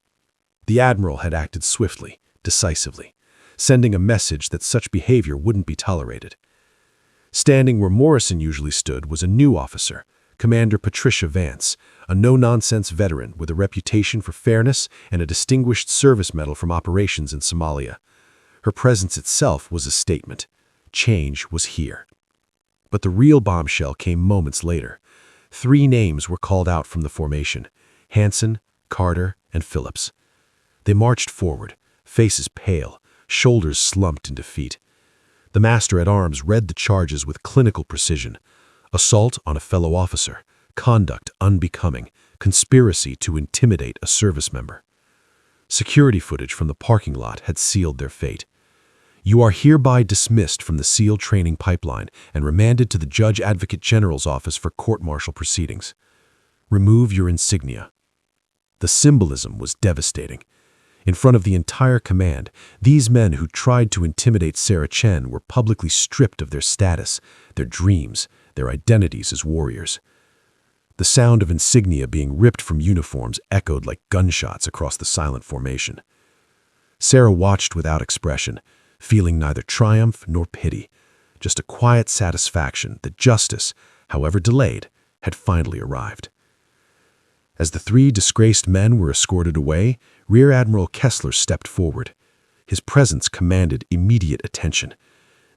The Admiral had acted swiftly, decisively, sending a message that such behavior wouldn't be tolerated. Standing where Morrison usually stood was a new officer, Commander Patricia Vance, a no-nonsense veteran with a reputation for fairness and a distinguished service medal from operations in Somalia. Her presence itself was a statement. Change was here. But the real bombshell came moments later. 3 names were called out from the formation: Hansen, Carter, and Phillips. They marched forward, faces pale, shoulders slumped in defeat. The master-at-arms read the charges with clinical precision: assault on a fellow officer, conduct unbecoming, conspiracy to intimidate a service member. Security footage from the parking lot had sealed their fate. You are hereby dismissed from the SEAL training pipeline and remanded to the Judge Advocate General's office for court-martial proceedings. Remove your insignia. The symbolism was devastating. In front of the entire command, these men who tried to intimidate Sarah Chen were publicly stripped of their status, their dreams, their identities as warriors. The sound of insignia being ripped from uniforms echoed like gunshots across the silent formation. Sarah watched without expression, feeling neither triumph nor pity, just a quiet satisfaction that justice, however delayed, had finally arrived. As the 3 disgraced men were escorted away, Rear Admiral Kessler stepped forward. His presence commanded immediate attention.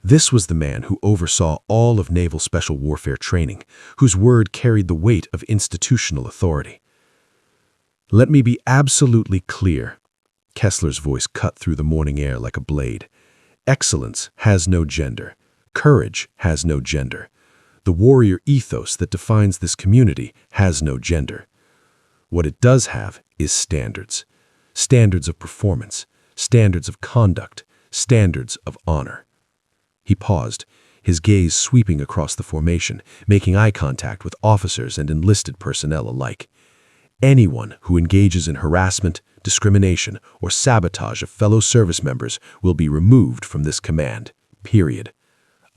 This was the man who oversaw all of naval special warfare training, whose word carried the weight of institutional authority. Let me be absolutely clear. Kessler's voice cut through the morning air like a blade. Excellence has no gender. Courage has no gender. The warrior ethos that defines this community has no gender. What it does have is standards. Standards of performance, standards of conduct, standards of honor. He paused, his gaze sweeping across the formation, making eye contact with officers and enlisted personnel alike. Anyone who engages in harassment, discrimination, or sabotage of fellow service members will be removed from this command, period.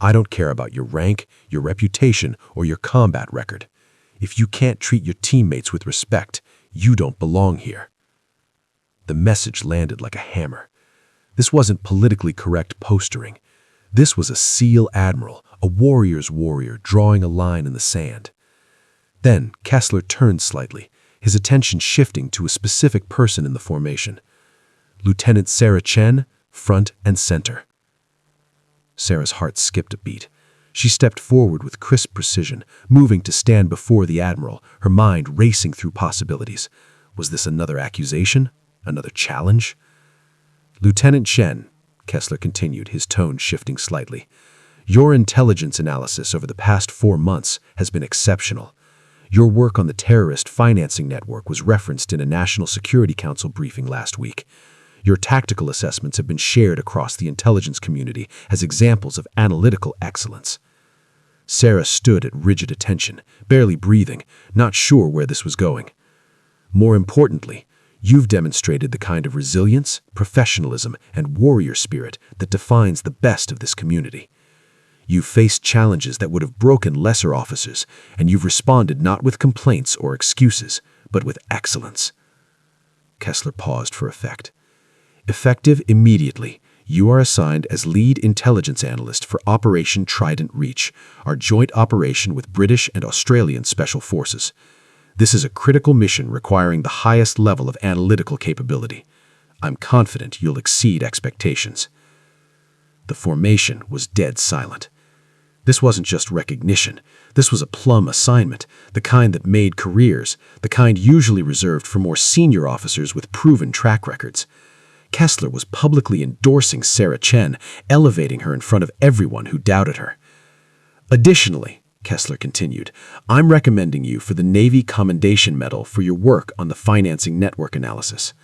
I don't care about your rank, your reputation, or your combat record. If you can't treat your teammates with respect, you don't belong here. The message landed like a hammer. This wasn't politically correct postering. This was a SEAL admiral, a warrior's warrior drawing a line in the sand. Then Kessler turned slightly, his attention shifting to a specific person in the formation. Lieutenant Sarah Chen, front and center. Sarah's heart skipped a beat. She stepped forward with crisp precision, moving to stand before the admiral, her mind racing through possibilities. Was this another accusation? Another challenge? Lieutenant Chen, Kessler continued, his tone shifting slightly, your intelligence analysis over the past 4 months has been exceptional. Your work on the terrorist financing network was referenced in a National Security Council briefing last week. Your tactical assessments have been shared across the intelligence community as examples of analytical excellence. Sarah stood at rigid attention, barely breathing, not sure where this was going. More importantly, you've demonstrated the kind of resilience, professionalism, and warrior spirit that defines the best of this community. You've faced challenges that would have broken lesser officers, and you've responded not with complaints or excuses, but with excellence. Kessler paused for effect. Effective immediately, you are assigned as lead intelligence analyst for Operation Trident Reach, our joint operation with British and Australian Special Forces. This is a critical mission requiring the highest level of analytical capability. I'm confident you'll exceed expectations. The formation was dead silent. This wasn't just recognition. This was a plum assignment, the kind that made careers, the kind usually reserved for more senior officers with proven track records. Kessler was publicly endorsing Sarah Chen, elevating her in front of everyone who doubted her. Additionally, Kessler continued, I'm recommending you for the Navy Commendation Medal for your work on the financing network analysis.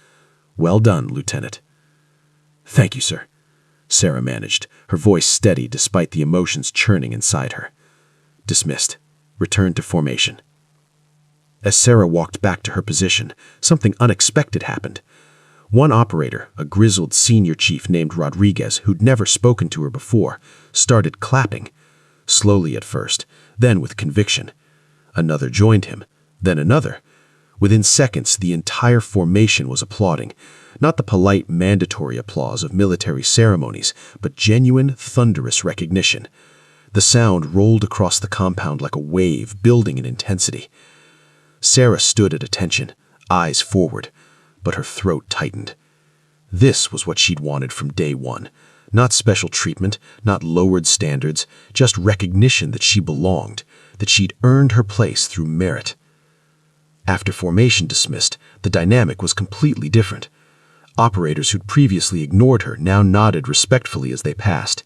Well done, Lieutenant. Thank you, sir. Sarah managed, her voice steady despite the emotions churning inside her. Dismissed. Return to formation. As Sarah walked back to her position, something unexpected happened. One operator, a grizzled senior chief named Rodriguez, who'd never spoken to her before, started clapping. Slowly at first, then with conviction. Another joined him, then another. Within seconds, the entire formation was applauding, not the polite, mandatory applause of military ceremonies, but genuine, thunderous recognition. The sound rolled across the compound like a wave, building in intensity. Sarah stood at attention, eyes forward, but her throat tightened. This was what she'd wanted from day one. Not special treatment, not lowered standards, just recognition that she belonged, that she'd earned her place through merit. After formation dismissed, the dynamic was completely different. Operators who'd previously ignored her now nodded respectfully as they passed.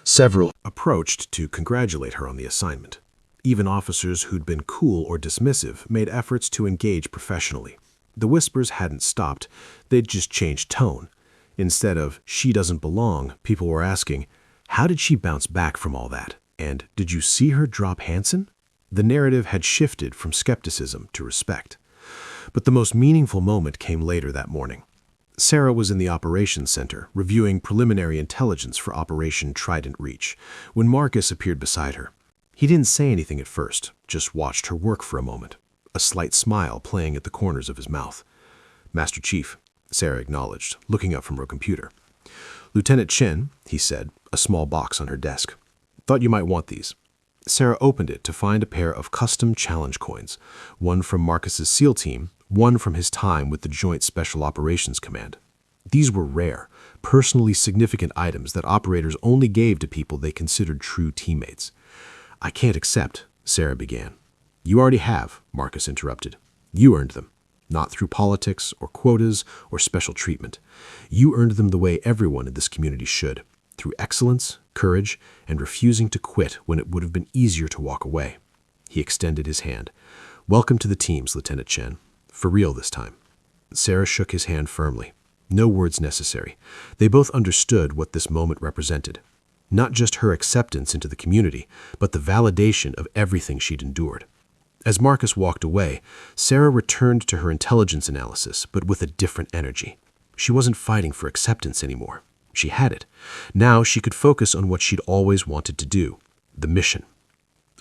Several
Approached to congratulate her on the assignment. Even officers who'd been cool or dismissive made efforts to engage professionally. The whispers hadn't stopped, they'd just changed tone. Instead of, "she doesn't belong," people were asking, "how did she bounce back from all that?" And, "did you see her drop Hansen?" The narrative had shifted from skepticism to respect. But the most meaningful moment came later that morning. Sarah was in the operations center, reviewing preliminary intelligence for Operation Trident Reach, when Marcus appeared beside her. He didn't say anything at first, just watched her work for a moment, a slight smile playing at the corners of his mouth. "Master Chief," Sarah acknowledged, looking up from her computer. "Lieutenant Chen," he said, a small box on her desk. "Thought you might want these." Sarah opened it to find a pair of custom challenge coins, one from Marcus's SEAL team, one from his time with the Joint Special Operations Command. These were rare, personally significant items that operators only gave to people they considered true teammates. "I can't accept," Sarah began. "You already have," Marcus interrupted. "You earned them. Not through politics or quotas or special treatment. You earned them the way everyone in this community should, through excellence, courage, and refusing to quit when it would have been easier to walk away." He extended his hand. "Welcome to the teams, Lieutenant Chen. For real this time." Sarah shook his hand firmly. No words necessary. They both understood what this moment represented. Not just her acceptance into the community, but the validation of everything she'd endured. As Marcus walked away, Sarah returned to her intelligence analysis, but with a different energy. She wasn't fighting for acceptance anymore. She had it. Now she could focus on what she'd always wanted to do, the mission.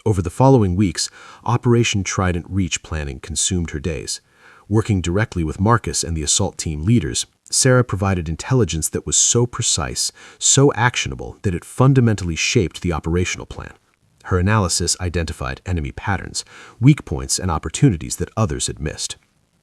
Over the following weeks, Operation Trident Reach planning consumed her days. Working directly with Marcus and the assault team leaders, Sarah provided intelligence that was so precise, so actionable, that it fundamentally shaped the operational plan. Her analysis identified enemy patterns, weak points, and opportunities that others had missed.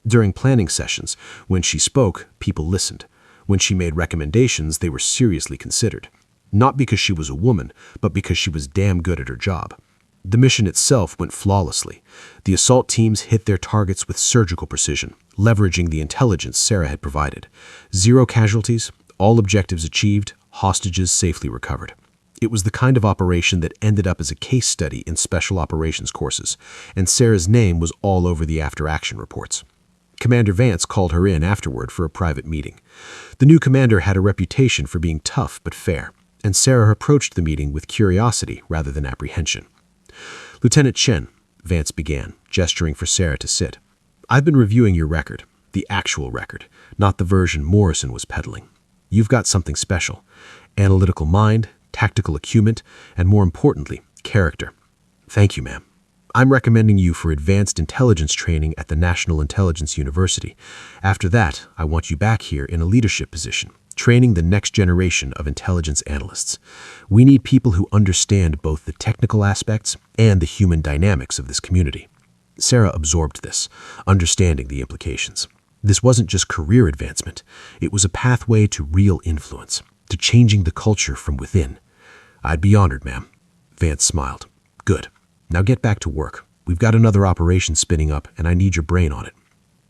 During planning sessions, when she spoke, people listened. When she made recommendations, they were seriously considered. Not because she was a woman, but because she was damn good at her job. The mission itself went flawlessly. The assault teams hit their targets with surgical precision, leveraging the intelligence Sarah had provided. 0 casualties, all objectives achieved, hostages safely recovered. It was the kind of operation that ended up as a case study in special operations courses, and Sarah's name was all over the after-action reports. Commander Vance called her in afterward for a private meeting. The new commander had a reputation for being tough but fair, and Sarah approached the meeting with curiosity rather than apprehension. "Lieutenant Chen," Vance began, gesturing for Sarah to sit. "I've been reviewing your record, the actual record, not the version Morrison was peddling. You've got something special. Analytical mind, tactical acumen, and more importantly, character. Thank you, ma'am. I'm recommending you for advanced intelligence training at the National Intelligence University. After that, I want you back here in a leadership position, training the next generation of intelligence analysts. We need people who understand both the technical aspects and the human dynamics of this community." Sarah absorbed this, understanding the implications. This wasn't just career advancement. It was a pathway to real influence, to changing the culture from within. "I'd be honored, ma'am." Vance smiled. "Good. Now get back to work. We've got another operation spinning up, and I need your brain on it."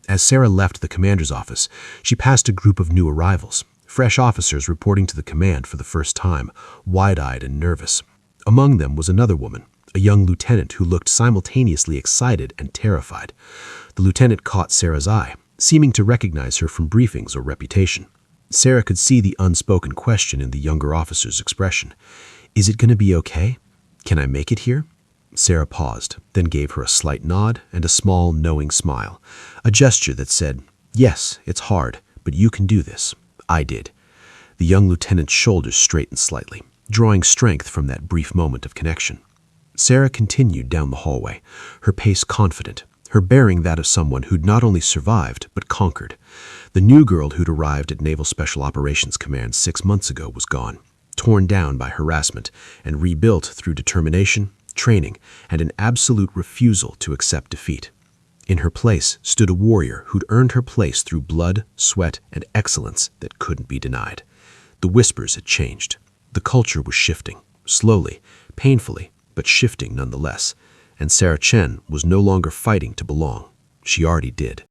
As Sarah left the commander's office, she passed a group of new arrivals, fresh officers reporting to the command for the first time, wide-eyed and nervous. Among them was another woman, a young lieutenant who looked simultaneously excited and terrified. The lieutenant caught Sarah's eye, seeming to recognize her from briefings or reputation. Sarah could see the unspoken question in the younger officer's expression. "Is it going to be okay? Can I make it here?"
Sarah paused, then gave her a slight nod and a small, knowing smile, a gesture that said, "Yes, it's hard, but you can do this. I did." The young lieutenant's shoulders straightened slightly, drawing strength from that brief moment of connection. Sarah continued down the hallway, her pace confident, her bearing that of someone who'd not only survived, but conquered. The new girl who'd arrived at Naval Special Operations Command 6 months ago was gone, torn down by harassment and rebuilt through determination, training, and an absolute refusal to accept defeat. In her place stood a warrior who'd earned her place through blood, sweat, and excellence that couldn't be denied. The whispers had changed. The culture was shifting, slowly, painfully, but shifting nonetheless, and Sarah Chen was no longer fighting to belong. She already did.